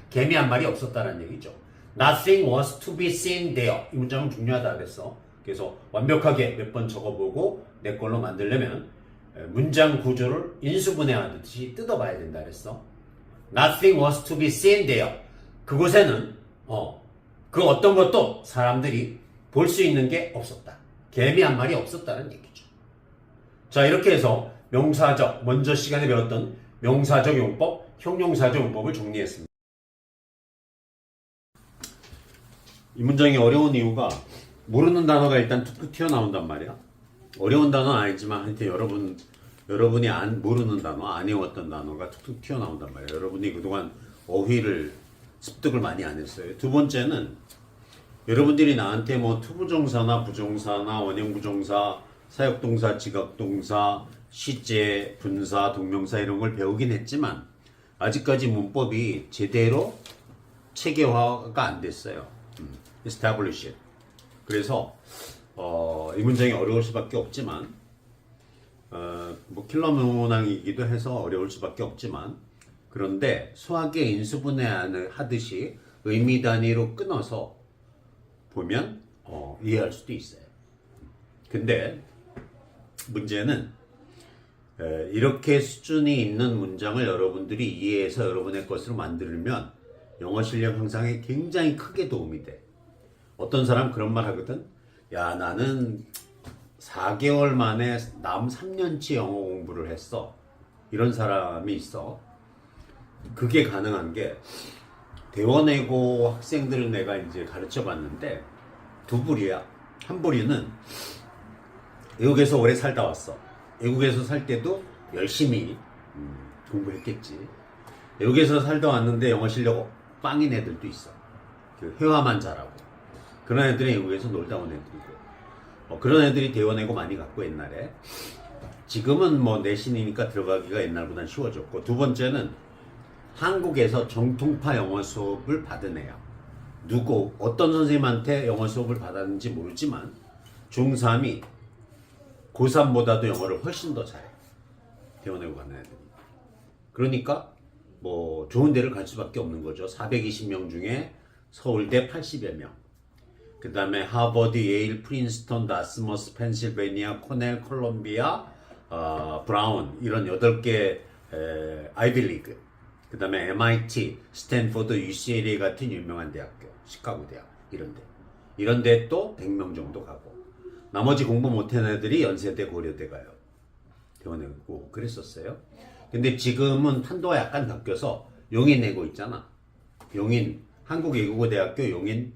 개미한 말이 없었다는 얘기죠. Nothing was to be seen there. 이 문장은 중요하다 그랬어. 그래서 완벽하게 몇 번 적어보고 내 걸로 만들려면 문장 구조를 인수분해하듯이 뜯어봐야 된다 그랬어. Nothing was to be seen there. 그곳에는 그 어떤 것도 사람들이 볼 수 있는 게 없었다. 개미한 말이 없었다는 얘기죠. 자 이렇게 해서 명사적, 먼저 시간에 배웠던 명사적 용법, 형용사적 용법을 정리했습니다. 이 문장이 어려운 이유가 모르는 단어가 일단 툭툭 튀어나온단 말이야. 어려운 단어는 아니지만 하여튼 여러분이 모르는 단어, 안 외웠던 단어가 툭툭 튀어나온단 말이야. 여러분이 그동안 어휘를 습득을 많이 안 했어요. 두 번째는 여러분들이 나한테 뭐 투부정사나 부정사나 원형부정사, 사역동사, 지각동사, 시제, 분사, 동명사 이런 걸 배우긴 했지만 아직까지 문법이 제대로 체계화가 안 됐어요. establish it. 그래서 이 문장이 어려울 수밖에 없지만 뭐 킬러 문항이기도 해서 어려울 수밖에 없지만 그런데 수학의 인수분해 하듯이 의미 단위로 끊어서 보면 이해할 수도 있어요. 근데 문제는 이렇게 수준이 있는 문장을 여러분들이 이해해서 여러분의 것으로 만들면 영어 실력 향상에 굉장히 크게 도움이 돼. 어떤 사람 그런 말 하거든. 야 나는 4개월 만에 남 3년치 영어 공부를 했어. 이런 사람이 있어. 그게 가능한 게 대원외고 학생들을 내가 이제 가르쳐 봤는데 두 부류야. 한 부류는 외국에서 오래 살다 왔어. 외국에서 살 때도 열심히 공부했겠지. 외국에서 살다 왔는데 영어 실력 빵인 애들도 있어. 그 회화만 잘하고. 그런 애들이 외국에서 놀다 온 애들이고. 그런 애들이 대원외고 많이 갔고 옛날에. 지금은 뭐 내신이니까 들어가기가 옛날보단 쉬워졌고. 두 번째는 한국에서 정통파 영어 수업을 받은 애야. 어떤 선생님한테 영어 수업을 받았는지 모르지만 중3이 고3보다도 영어를 훨씬 더 잘해. 대원외고 가는 애들이. 그러니까 뭐 좋은 데를 갈 수밖에 없는 거죠. 420명 중에 서울대 80여 명. 그 다음에 하버드, 예일, 프린스턴, 다스머스, 펜실베니아, 코넬, 콜롬비아, 브라운 이런 8개 아이비리그. 그 다음에 MIT, 스탠포드, UCLA 같은 유명한 대학교, 시카고 대학 이런 데 또 100명 정도 가고 나머지 공부 못한 애들이 연세대, 고려대 가요. 대원외고 그랬었어요. 근데 지금은 판도가 약간 바뀌어서 용인외고 있잖아. 용인 한국외국어대학교 용인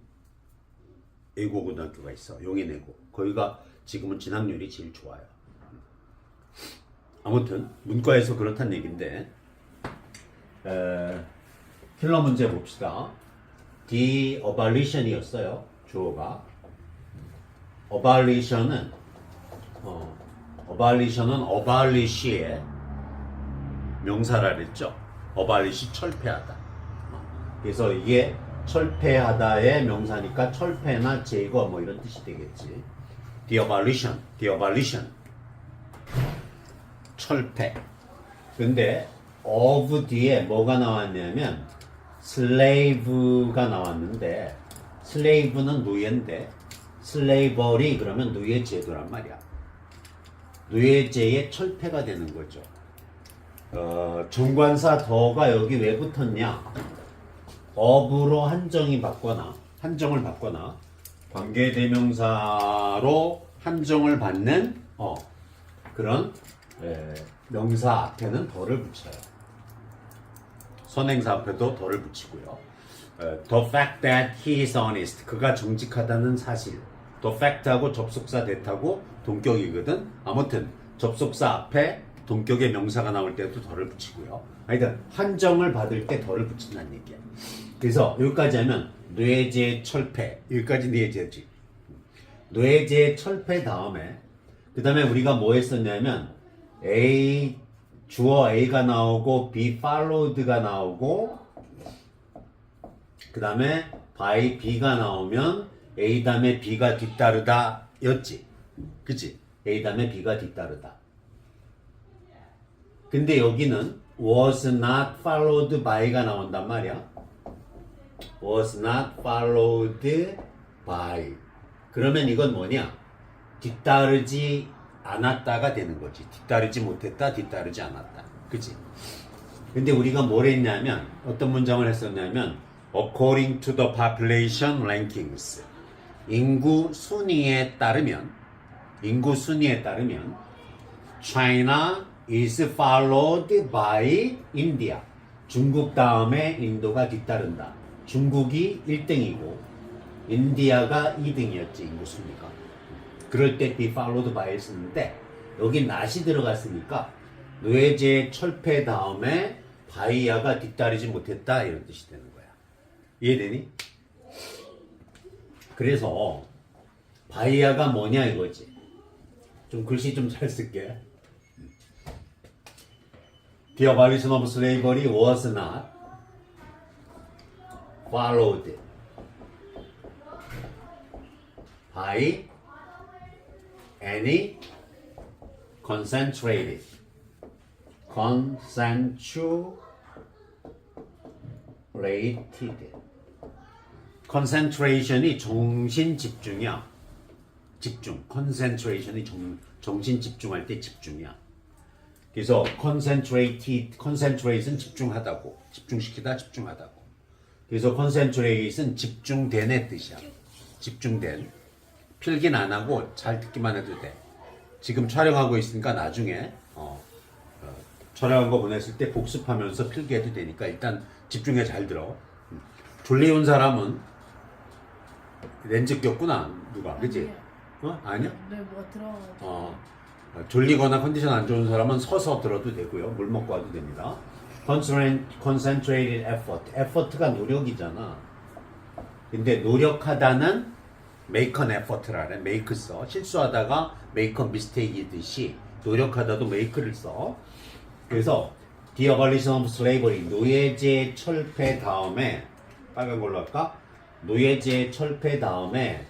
외국어고등학교가 있어. 용인외고 거기가 지금은 진학률이 제일 좋아요. 아무튼 문과에서 그렇다는 얘기인데 킬러 문제 봅시다. de-abolition이었어요. 주어가. abolition은 abolish의 명사라 그랬죠. abolish 철폐하다. 그래서 이게 철폐하다의 명사니까 철폐나 제거 뭐 이런 뜻이 되겠지. The abolition. 철폐. 근데 of 뒤에 뭐가 나왔냐면 slave가 나왔는데 slave는 노예인데 slavery 그러면 노예 제도란 말이야. 노예제의 철폐가 되는 거죠. 정관사 더가 여기 왜 붙었냐? of로 한정을 받거나 관계대명사로 한정을 받는 그런 명사 앞에는 덜을 붙여요. 선행사 앞에도 덜을 붙이고요. The fact that he is honest. 그가 정직하다는 사실. The fact하고 접속사 that하고 동격이거든. 아무튼 접속사 앞에 동격의 명사가 나올 때도 덜을 붙이고요. 하여튼 한정을 받을 때 덜을 붙인다는 얘기야. 그래서 여기까지 하면 뇌제 철폐. 여기까지 뇌제지. 뇌제 철폐 다음에 그 다음에 우리가 뭐 했었냐면 A 주어 A가 나오고 be followed가 나오고 그 다음에 by B가 나오면 A 다음에 B가 뒤따르다 였지. 그치? A 다음에 B가 뒤따르다. 근데 여기는 was not followed by가 나온단 말이야. was not followed by. 그러면 이건 뭐냐? 뒤따르지 않았다가 되는 거지. 뒤따르지 못했다, 뒤따르지 않았다. 그치? 근데 우리가 뭘 했냐면, 어떤 문장을 했었냐면, according to the population rankings. 인구 순위에 따르면, China is followed by India. 중국 다음에 인도가 뒤따른다. 중국이 1등이고, 인디아가 2등이었지, 인구 순위가. 그럴 때 be followed by 쓰는데 여기 not이 들어갔으니까 뇌제 철폐 다음에 by야가 뒤따르지 못했다 이런 뜻이 되는 거야. 이해되니? 그래서 by야가 뭐냐 이거지. 좀 글씨 좀 잘 쓸게. The abolition of slavery was not followed by any concentrated concentration이 정신 집중이야. concentration이 정신 집중할 때 집중이야. 그래서 concentrate은 집중시키다 집중하다고. 그래서 concentrate은 집중된의 뜻이야. 집중된. 필기는 안 하고 잘 듣기만 해도 돼. 지금 촬영하고 있으니까 나중에 촬영한 거 보냈을 때 복습하면서 필기해도 되니까 일단 집중해 잘 들어. 졸리운 사람은 렌즈 꼈구나 누가 그치? 아니야? 네, 뭐 들어가지고. 졸리거나 컨디션 안 좋은 사람은 서서 들어도 되고요. 물 먹고 와도 됩니다. concentrated effort가 노력이잖아. 근데 노력하다는 make an effort라 그래. make 써. 실수하다가 make a mistake이듯이 노력하다도 make를 써. 그래서 the abolition of slavery 노예제 철폐 다음에 빨간 걸로 할까? 노예제 철폐 다음에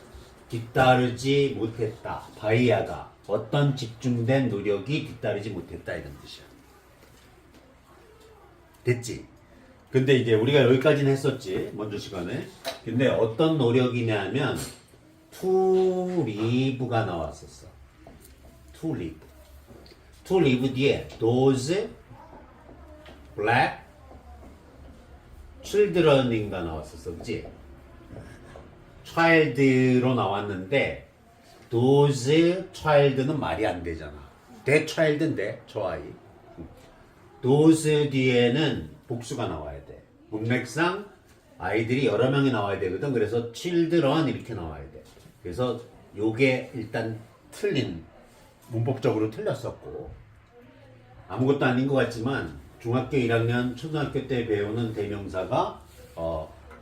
뒤따르지 못했다. by야가 어떤 집중된 노력이 뒤따르지 못했다 이런 뜻이야. 됐지? 근데 이제 우리가 여기까지는 했었지 먼저 시간에. 근데 어떤 노력이냐면 to live가 나왔었어. to live 뒤에 those black children인가 나왔었어. 그치? child로 나왔는데 those child는 말이 안 되잖아. that child인데 저 아이. those 뒤에는 복수가 나와야 돼. 문맥상 아이들이 여러 명이 나와야 되거든. 그래서 children 이렇게 나와야 돼. 그래서 요게 일단 틀린, 문법적으로 틀렸었고 아무것도 아닌 것 같지만 중학교 1학년, 초등학교 때 배우는 대명사가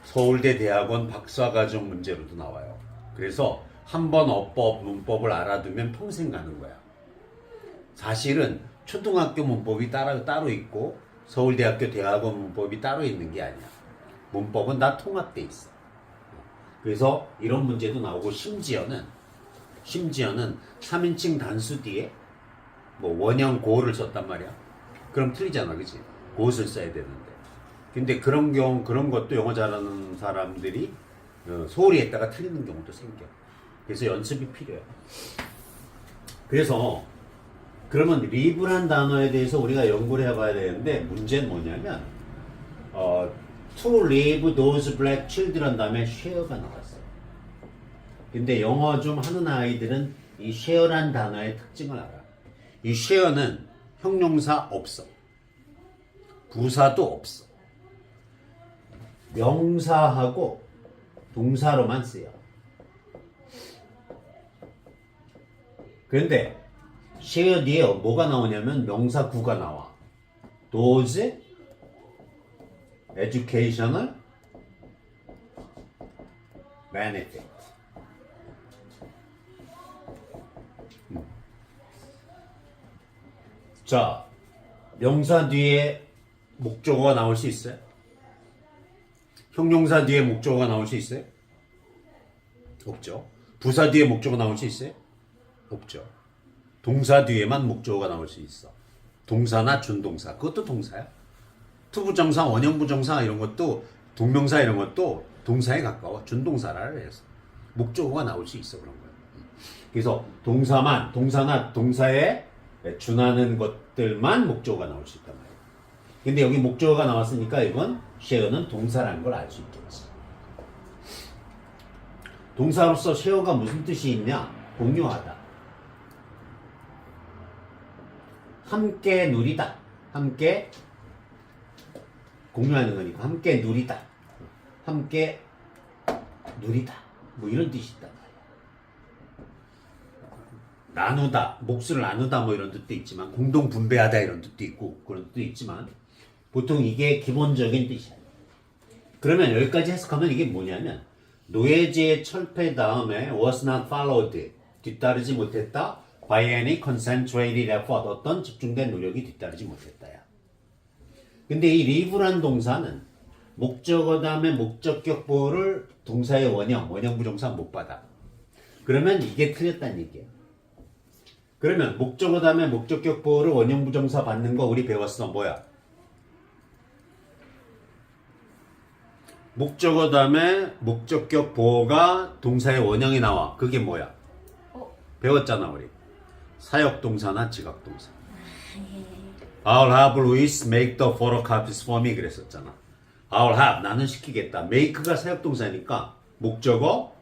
서울대 대학원 박사과정 문제로도 나와요. 그래서 한번 어법, 문법을 알아두면 평생 가는 거야. 사실은 초등학교 문법이 따로 있고 서울대학교 대학원 문법이 따로 있는 게 아니야. 문법은 다 통합돼 있어. 그래서 이런 문제도 나오고 심지어는 3인칭 단수 뒤에 뭐 원형 고를 썼단 말이야. 그럼 틀리잖아, 그치? 고를 써야 되는데. 근데 그런 것도 영어 잘하는 사람들이 소홀히 했다가 틀리는 경우도 생겨. 그래서 연습이 필요해. 그래서 그러면 live란 단어에 대해서 우리가 연구를 해봐야 되는데 문제는 뭐냐면 to live those black children 다음에 share가 나왔어요. 근데 영어 좀 하는 아이들은 이 share란 단어의 특징을 알아. 이 share는 형용사 없어. 부사도 없어. 명사하고 동사로만 쓰여. 그런데 share 뒤에 뭐가 나오냐면 명사 구가 나와. those educational benefit. 자, 명사 뒤에 목적어가 나올 수 있어요? 형용사 뒤에 목적어가 나올 수 있어요? 없죠. 부사 뒤에 목적어 나올 수 있어요? 없죠. 동사 뒤에만 목적어가 나올 수 있어. 동사나 준동사. 그것도 동사야. 투부정사, 원형부정사 이런 것도 동명사 이런 것도 동사에 가까워. 준동사라 해서 목적어가 나올 수 있어 그런 거야. 그래서 동사만 동사나 동사에 준하는 것들만 목적어가 나올 수 있단 말이야. 근데 여기 목적어가 나왔으니까 이건 share는 동사라는 걸 알 수 있겠지. 동사로서 share가 무슨 뜻이 있냐? 공유하다. 함께 누리다. 함께 공유하는 거니까 함께 누리다. 함께 누리다. 뭐 이런 뜻이 있단 말이야. 나누다, 몫을 나누다 뭐 이런 뜻도 있지만 공동 분배하다 이런 뜻도 있고 그런 뜻도 있지만 보통 이게 기본적인 뜻이야. 그러면 여기까지 해석하면 이게 뭐냐면 노예제의 철폐 다음에 was not followed 뒤따르지 못했다. by any concentrated effort 어떤 집중된 노력이 뒤따르지 못했다야. 근데 이 live란 동사는 목적어 다음에 목적격 보호를 동사의 원형부정사 못 받아. 그러면 이게 틀렸다는 얘기야. 그러면 목적어 다음에 목적격 보호를 원형부정사 받는 거 우리 배웠어. 뭐야? 목적어 다음에 목적격 보호가 동사의 원형이 나와. 그게 뭐야? 배웠잖아 우리. 사역동사나 지각동사. I'll have Louis make the photocopies for me 그랬었잖아. I'll have 나는 시키겠다. make가 사역동사니까 목적어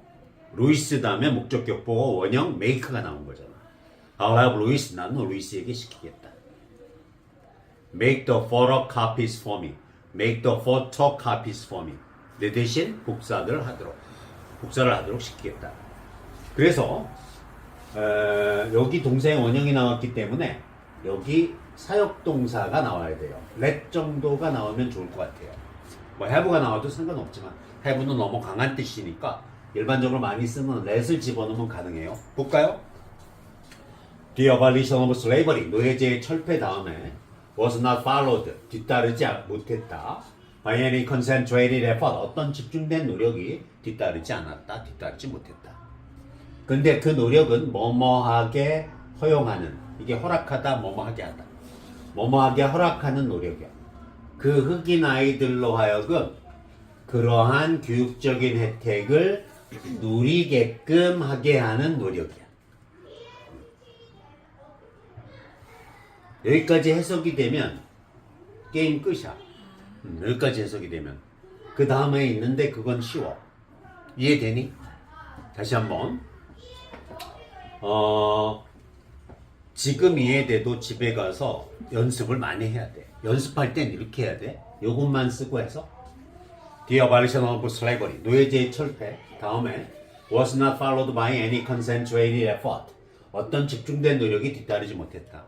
루이스 다음에 목적격 보호 원형 make가 나온 거잖아. I'll have Louis 나는 루이스에게 시키겠다. Make the photocopies for me. Make the photocopies for me. 내 대신 복사를 하도록 시키겠다. 그래서 여기 동사의 원형이 나왔기 때문에 여기 사역동사가 나와야 돼요. let 정도가 나오면 좋을 것 같아요. 뭐 have가 나와도 상관없지만 have는 너무 강한 뜻이니까 일반적으로 많이 쓰는 let을 집어넣으면 가능해요. 볼까요? The abolition of slavery 노예제의 철폐 다음에 was not followed 뒤따르지 못했다. by any concentrated effort 어떤 집중된 노력이 뒤따르지 못했다. 근데 그 노력은 뭐뭐하게 허용하는 이게 허락하다 뭐뭐하게 하다 뭐뭐하게 허락하는 노력이야. 그 흑인 아이들로 하여금 그러한 교육적인 혜택을 누리게끔 하게 하는 노력이야. 여기까지 해석이 되면 게임 끝이야. 여기까지 해석이 되면 그 다음에 있는데 그건 쉬워. 이해되니? 다시 한번 지금 이해돼도 집에 가서 연습을 많이 해야 돼. 연습할 땐 이렇게 해야 돼. 요것만 쓰고 해서 The abolition of slavery 노예제의 철폐 다음에 was not followed by any concentrated effort 어떤 집중된 노력이 뒤따르지 못했다.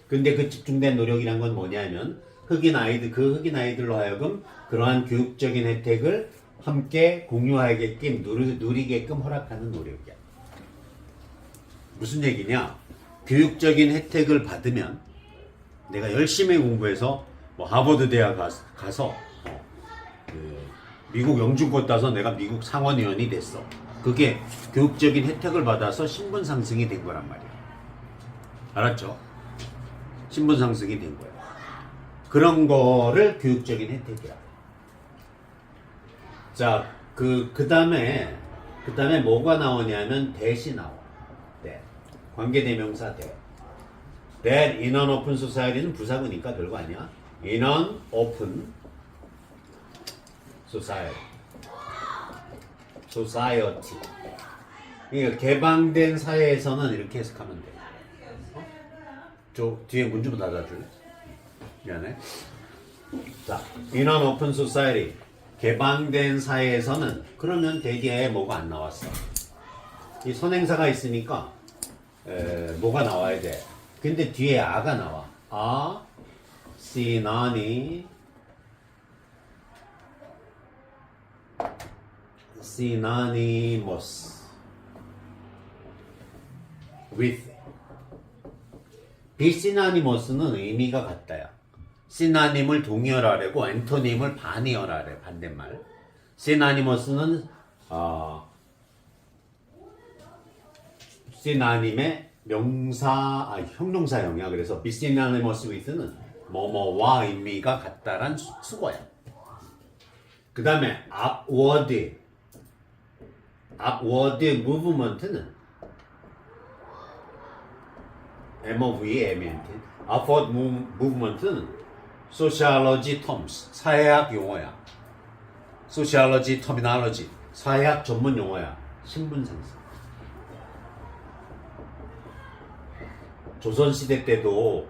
근데 그 집중된 노력이란 건 뭐냐면 그 흑인 아이들로 하여금 그러한 교육적인 혜택을 함께 공유하게끔 누리게끔 허락하는 노력이야. 무슨 얘기냐? 교육적인 혜택을 받으면 내가 열심히 공부해서 뭐 하버드 대학 가서 그 미국 영주권 따서 내가 미국 상원의원이 됐어. 그게 교육적인 혜택을 받아서 신분 상승이 된 거란 말이야. 알았죠? 신분 상승이 된 거야. 그런 거를 교육적인 혜택이야. 자, 그 다음에 뭐가 나오냐면 that이 나와. that. 관계대명사 that. that in an open society는 부사구니까 별거 아니야. in an open society. 그러니까 개방된 사회에서는 이렇게 해석하면 돼. 저 뒤에 문 좀 닫아줄래? 미안해. 자, in an open society. 개방된 사회에서는 그러면 대개 뭐가 안 나왔어. 이 선행사가 있으니까 뭐가 나와야 돼. 근데 뒤에 아가 나와. 아, synonymous with. 비시나니머스는 의미가 같다야. 시나님을 동의어라래고 엔토님을 반의어라래. 반대말. 시나니머스는 시나님의 형용사형이야. 그래서 be synonymous with는 뭐뭐와 의미가 같다란 수거야. 그 다음에 upward movement는 MOV의 M인데 upward movement는 sociology terms, 사회학 용어야. sociology terminology, 사회학 전문 용어야. 신분 상승. 조선시대 때도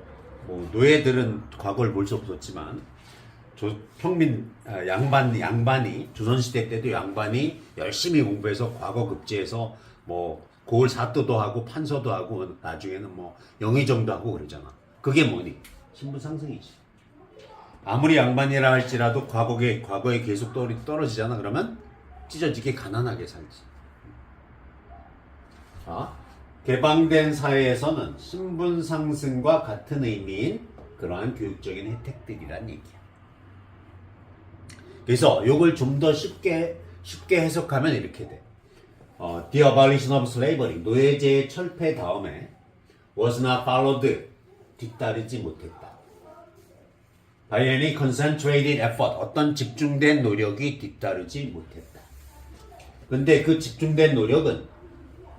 뭐 노예들은 과거를 볼 수 없었지만 양반이 조선시대 때도 양반이 열심히 공부해서 과거 급제해서 뭐 고을 사또도 하고 판서도 하고 나중에는 뭐 영의정도 하고 그러잖아. 그게 뭐니? 신분 상승이지. 아무리 양반이라 할지라도 과거에 계속 떨어지잖아. 그러면 찢어지게 가난하게 살지. 자, 개방된 사회에서는 신분 상승과 같은 의미인 그러한 교육적인 혜택들이란 얘기야. 그래서 이걸 좀 더 쉽게 해석하면 이렇게 돼. The abolition of slavery, 노예제의 철폐 다음에 was not followed, 뒤따르지 못했다. By any concentrated effort, 어떤 집중된 노력이 뒤따르지 못했다. 근데 그 집중된 노력은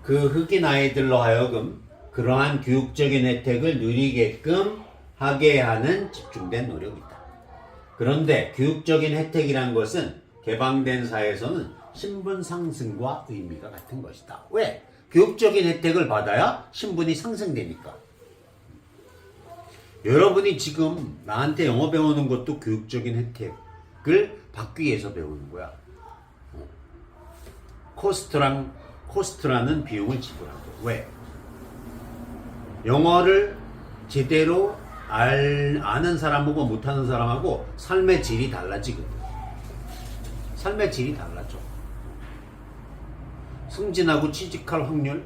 그 흑인 아이들로 하여금 그러한 교육적인 혜택을 누리게끔 하게 하는 집중된 노력이다. 그런데 교육적인 혜택이란 것은 개방된 사회에서는 신분 상승과 의미가 같은 것이다. 왜? 교육적인 혜택을 받아야 신분이 상승되니까. 여러분이 지금 나한테 영어 배우는 것도 교육적인 혜택을 받기 위해서 배우는 거야. 코스트라는 비용을 지불하고. 왜? 영어를 제대로 아는 사람하고 못하는 사람하고 삶의 질이 달라지거든. 삶의 질이 달라져. 승진하고 취직할 확률,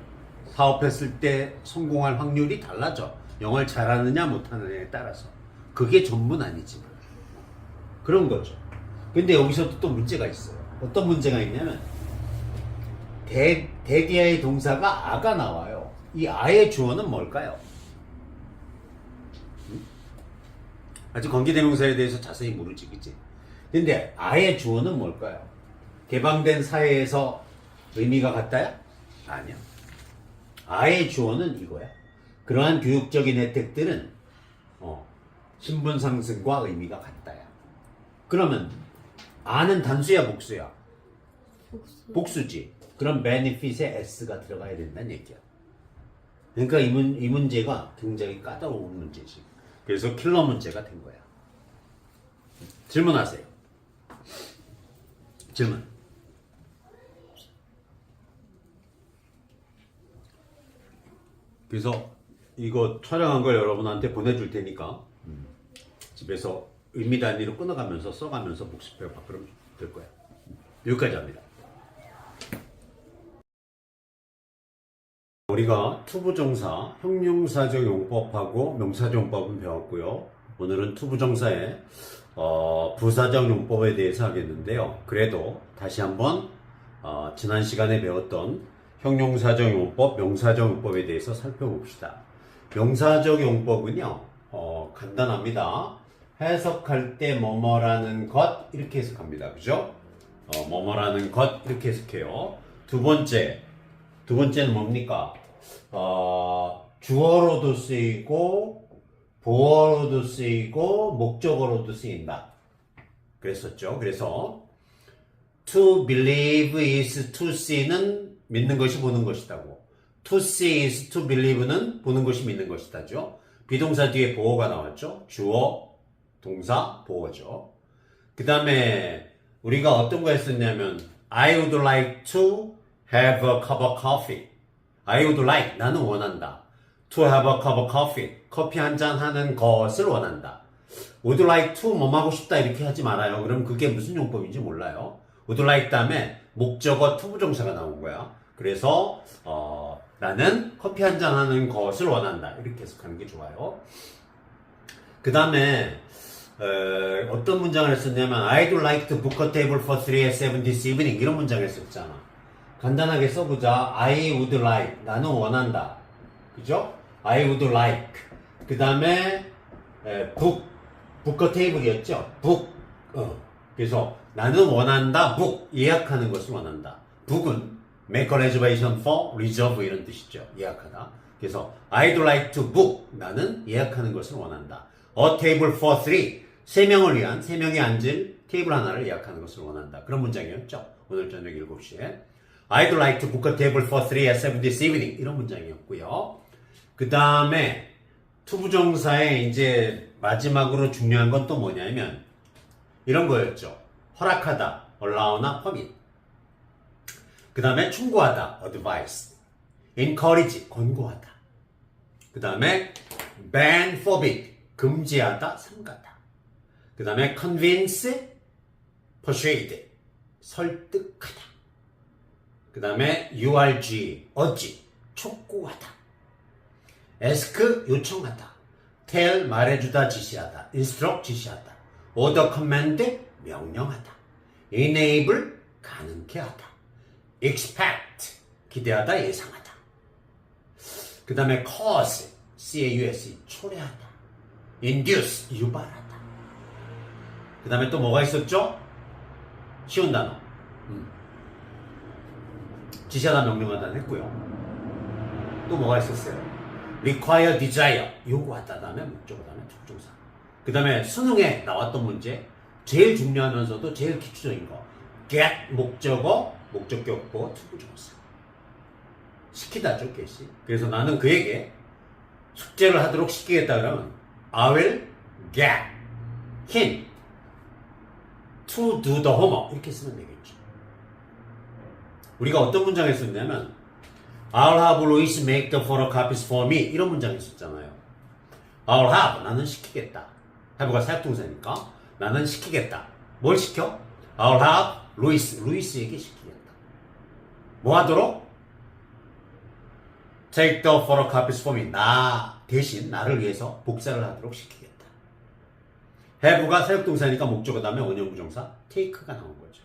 사업했을 때 성공할 확률이 달라져. 영어를 잘하느냐 못하느냐에 따라서. 그게 전부는 아니지만 그런 거죠. 근데 여기서도 또 문제가 있어요. 어떤 문제가 있냐면 대기하의 동사가 아가 나와요. 이 아의 주어는 뭘까요? 아직 관계대명사에 대해서 자세히 모르지, 그치? 근데 아의 주어는 뭘까요? 개방된 사회에서 의미가 같다야? 아니야. 아의 주어는 이거야. 그러한 교육적인 혜택들은 신분 상승과 의미가 같다야. 그러면 아는 단수야, 복수야? 복수지. 그럼 benefit에 s가 들어가야 된다는 얘기야. 그러니까 이 문제가 굉장히 까다로운 문제지. 그래서 킬러 문제가 된 거야. 질문하세요. 질문. 그래서 이거 촬영한 걸 여러분한테 보내줄 테니까 집에서 의미 단위로 끊어가면서 써가면서 복습해봐. 그럼 될 거야. 여기까지 합니다. 우리가 투부정사, 형용사적 용법하고 명사적 용법은 배웠고요. 오늘은 투부정사의 부사적 용법에 대해서 하겠는데요. 그래도 다시 한번 지난 시간에 배웠던 형용사적 용법, 명사적 용법에 대해서 살펴봅시다. 명사적 용법은요, 간단합니다. 해석할 때 뭐뭐라는 것 이렇게 해석합니다. 그죠? 뭐뭐라는 것 이렇게 해석해요. 두 번째는 뭡니까? 주어로도 쓰이고 보어로도 쓰이고 목적어로도 쓰인다. 그랬었죠. 그래서 to believe is to see는 믿는 것이 보는 것이다고. to see is to believe는 보는 것이 믿는 것이다죠. 비동사 뒤에 보어가 나왔죠. 주어, 동사, 보어죠. 그 다음에 우리가 어떤 거 했었냐면 I would like to have a cup of coffee. I would like, 나는 원한다. To have a cup of coffee. 커피 한 잔 하는 것을 원한다. Would like to 뭐 하고 싶다 이렇게 하지 말아요. 그럼 그게 무슨 용법인지 몰라요. Would like 다음에 목적어 투부정사가 나온 거야. 그래서 나는 커피 한 잔 하는 것을 원한다. 이렇게 해석하는 게 좋아요. 그 다음에 어떤 문장을 했었냐면 I'd like to book a table for 3 at 7 this evening 이런 문장을 했었잖아. 간단하게 써보자. I would like 나는 원한다. 그죠? I would like 그 다음에 book a table이었죠? book 그래서 나는 원한다. book 예약하는 것을 원한다. book은 make a reservation for reserve 이런 뜻이죠. 예약하다. 그래서 I'd like to book 나는 예약하는 것을 원한다. A table for 3 명을 위한 3명이 앉을 테이블 하나를 예약하는 것을 원한다. 그런 문장이었죠. 오늘 저녁 7시에 I'd like to book a table for 3 at 7 this evening 이런 문장이었고요. 그 다음에 투부정사의 이제 마지막으로 중요한 건 또 뭐냐면 이런 거였죠. 허락하다, allow나 permit. 그 다음에 충고하다, advise. encourage, 권고하다. 그 다음에 ban, forbid, 금지하다, 삼가다. 그 다음에 convince, persuade, 설득하다. 그 다음에 urge, urge, 촉구하다. ask, 요청하다. tell, 말해주다, 지시하다. instruct, 지시하다. order, command, 명령하다. enable, 가능케 하다. expect, 기대하다, 예상하다. 그 다음에 cause, c-a-u-s, 초래하다. induce, 유발하다. 그 다음에 또 뭐가 있었죠? 쉬운 단어. 지시하다, 명령하다는 했고요. 또 뭐가 있었어요? require, desire, 요구하다 다음에 목적어 다음에 투부정사. 그 다음에 수능에 나왔던 문제 제일 중요하면서도 제일 기초적인 거 get, 목적어, 목적격보, 투부정사. 시키다죠, get이. 그래서 나는 그에게 숙제를 하도록 시키겠다 그러면 I will get him to do the homework 이렇게 쓰면 되겠죠. 우리가 어떤 문장을 썼냐면 I'll have Louis make the photocopies for me 이런 문장이 있었잖아요. I'll have 나는 시키겠다. have가 사역동사니까 나는 시키겠다. 뭘 시켜? I'll have 루이스에게 시키겠다. 뭐 하도록? Take the photocopies for me. 나 대신 나를 위해서 복사를 하도록 시키겠다. have가 사역동사니까 목적어 다음에 원형부정사 take가 나온 거죠.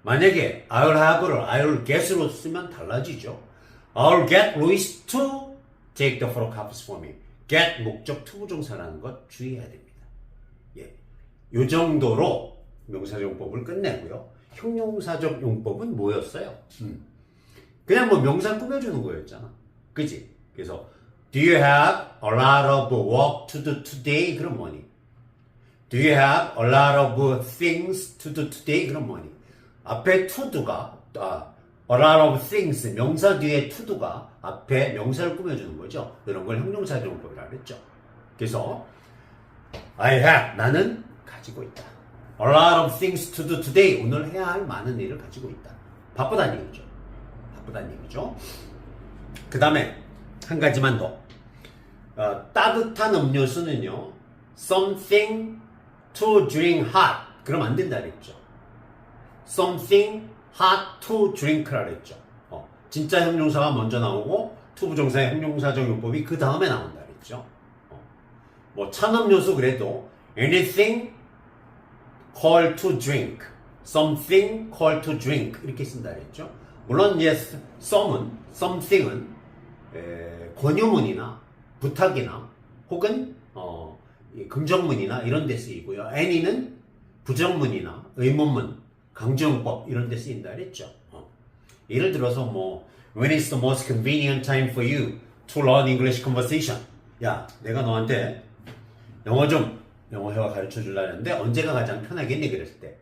만약에 I'll have를 I'll get으로 쓰면 달라지죠. I'll get Louis to take the photocopies for me. get 목적 투부정사라는 것 주의해야 됩니다. 예, 요 정도로 명사적 용법을 끝내고요. 형용사적 용법은 뭐였어요? 그냥 뭐 명사 꾸며주는 거였잖아. 그지? 그래서 Do you have a lot of work to do today? 그럼 뭐니? Do you have a lot of things to do today? 그럼 뭐니? 앞에 to do가 a lot of things 명사 뒤에 to do가 앞에 명사를 꾸며주는 거죠. 이런 걸 형용사적 용법이라고 했죠. 그래서 I have 나는 가지고 있다. A lot of things to do today 오늘 해야 할 많은 일을 가지고 있다. 바쁘다는 얘기죠. 바쁘다는 얘기죠. 그 다음에 한 가지만 더 따뜻한 음료수는요 something to drink hot 그럼 안 된다 그랬죠. something hot to drink라 그랬죠. 진짜 형용사가 먼저 나오고 투부정사의 형용사적 용법이 그 다음에 나온다 그랬죠. 뭐 찬음료수 그래도 anything call to drink, something call to drink 이렇게 쓴다 그랬죠. 물론 yes, something은 권유문이나 부탁이나 혹은 긍정문이나 이런 데 쓰이고요. any는 부정문이나 의문문, 강조용법 이런 데 쓰인다 그랬죠. 예를 들어서 뭐 when is the most convenient time for you to learn English conversation? 야, 내가 너한테 영어 회화 가르쳐 줄라 했는데 언제가 가장 편하겠니? 그랬을 때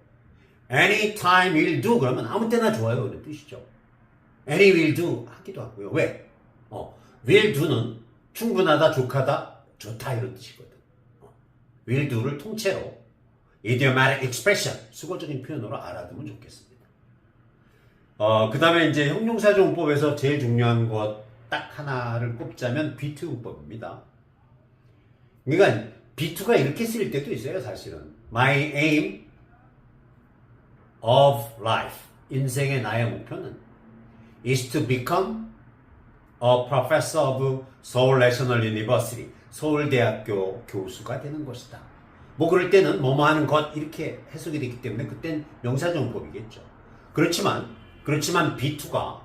anytime will do 그러면 아무 때나 좋아요 그런 뜻이죠. any will do 하기도 하고요. 왜? will do는 충분하다, 족하다, 좋다 이런 뜻이거든. will do를 통째로 idiomatic expression 수거적인 표현으로 알아두면 좋겠습니다. 그 다음에 이제 형용사정법에서 제일 중요한 것 딱 하나를 꼽자면 B2 용법입니다. 그러니까 B2가 이렇게 쓰일 때도 있어요, 사실은. My aim of life. 인생의 나의 목표는 is to become a professor of Seoul National University. 서울대학교 교수가 되는 것이다. 뭐 그럴 때는 뭐뭐 하는 것 이렇게 해석이 되기 때문에 그땐 명사정법이겠죠. 그렇지만 B2가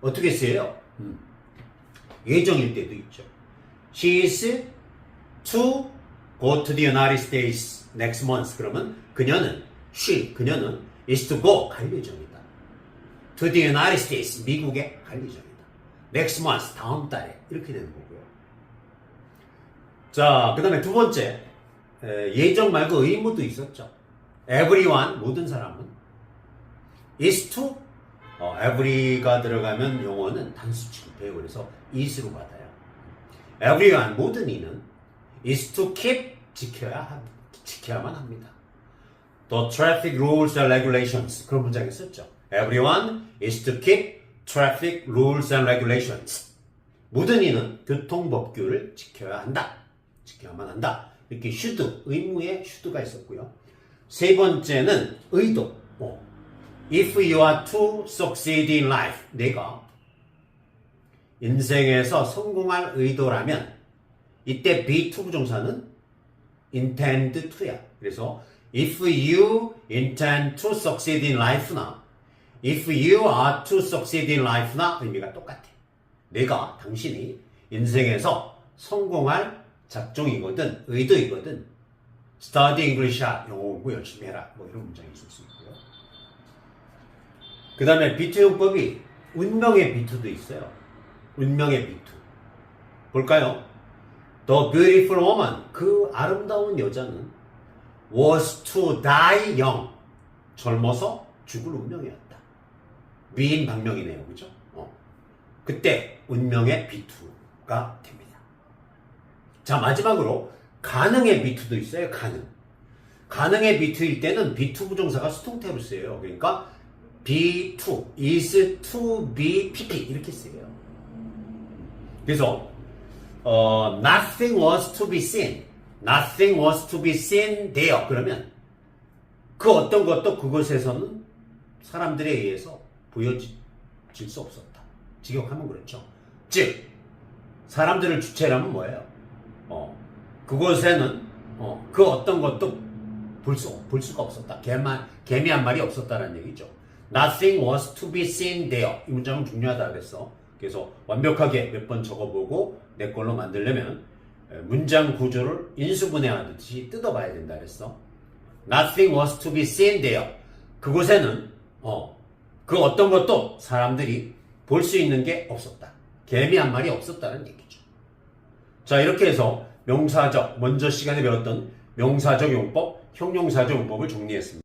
어떻게 쓰여요? 예정일 때도 있죠. She is to go to the United States next month. 그러면 그녀는 is to go 갈 예정이다. To the United States 미국에 갈 예정이다. Next month 다음 달에 이렇게 되는 거고요. 자, 그 다음에 두 번째 예정 말고 의무도 있었죠. Everyone 모든 사람은 is to every가 들어가면 용어는 단수 취급해요. 그래서 is로 받아요. Everyone 모든 이는 is to keep 지켜야만 합니다. The traffic rules and regulations 그런 문장이 썼죠. Everyone is to keep traffic rules and regulations. 모든 이는 교통법규를 지켜야만 한다. 이렇게 should, 의무에 should가 있었고요. 세 번째는 의도. If you are to succeed in life, 내가 인생에서 성공할 의도라면 이때 be to 부정사는 intend to야. 그래서 if you intend to succeed in life나 if you are to succeed in life나 의미가 똑같아. 내가 당신이 인생에서 성공할 작정이거든 의도이거든 study English야 영어 공부 열심히 해라. 뭐 이런 문장이 있을 수 있고요. 그 다음에 B2 용법이 운명의 B2도 있어요. 운명의 B2 볼까요? The beautiful woman 그 아름다운 여자는 was to die young 젊어서 죽을 운명이었다. 미인방명이네요. 그죠? 그때 운명의 B2가 됩니다. 자, 마지막으로 가능의 B2도 있어요. 가능의 B2일 때는 B2 부정사가 수동태로 쓰여요. 그러니까 B2 is to be PP 이렇게 쓰여요. 그래서 nothing was to be seen there 그러면 그 어떤 것도 그곳에서는 사람들에 의해서 보여질 수 없었다. 직역하면 그렇죠. 즉 사람들을 주체라면 뭐예요? 그곳에는 그 어떤 것도 볼 수가 없었다. 개미한 말이 없었다는 얘기죠. Nothing was to be seen there. 이 문장은 중요하다 그랬어. 그래서 완벽하게 몇 번 적어보고 내 걸로 만들려면 문장 구조를 인수분해하듯이 뜯어봐야 된다 그랬어. Nothing was to be seen there. 그곳에는 그 어떤 것도 사람들이 볼 수 있는 게 없었다. 개미 한 마리 없었다는 얘기죠. 자, 이렇게 해서 명사적, 먼저 시간에 배웠던 명사적 용법, 형용사적 용법을 정리했습니다.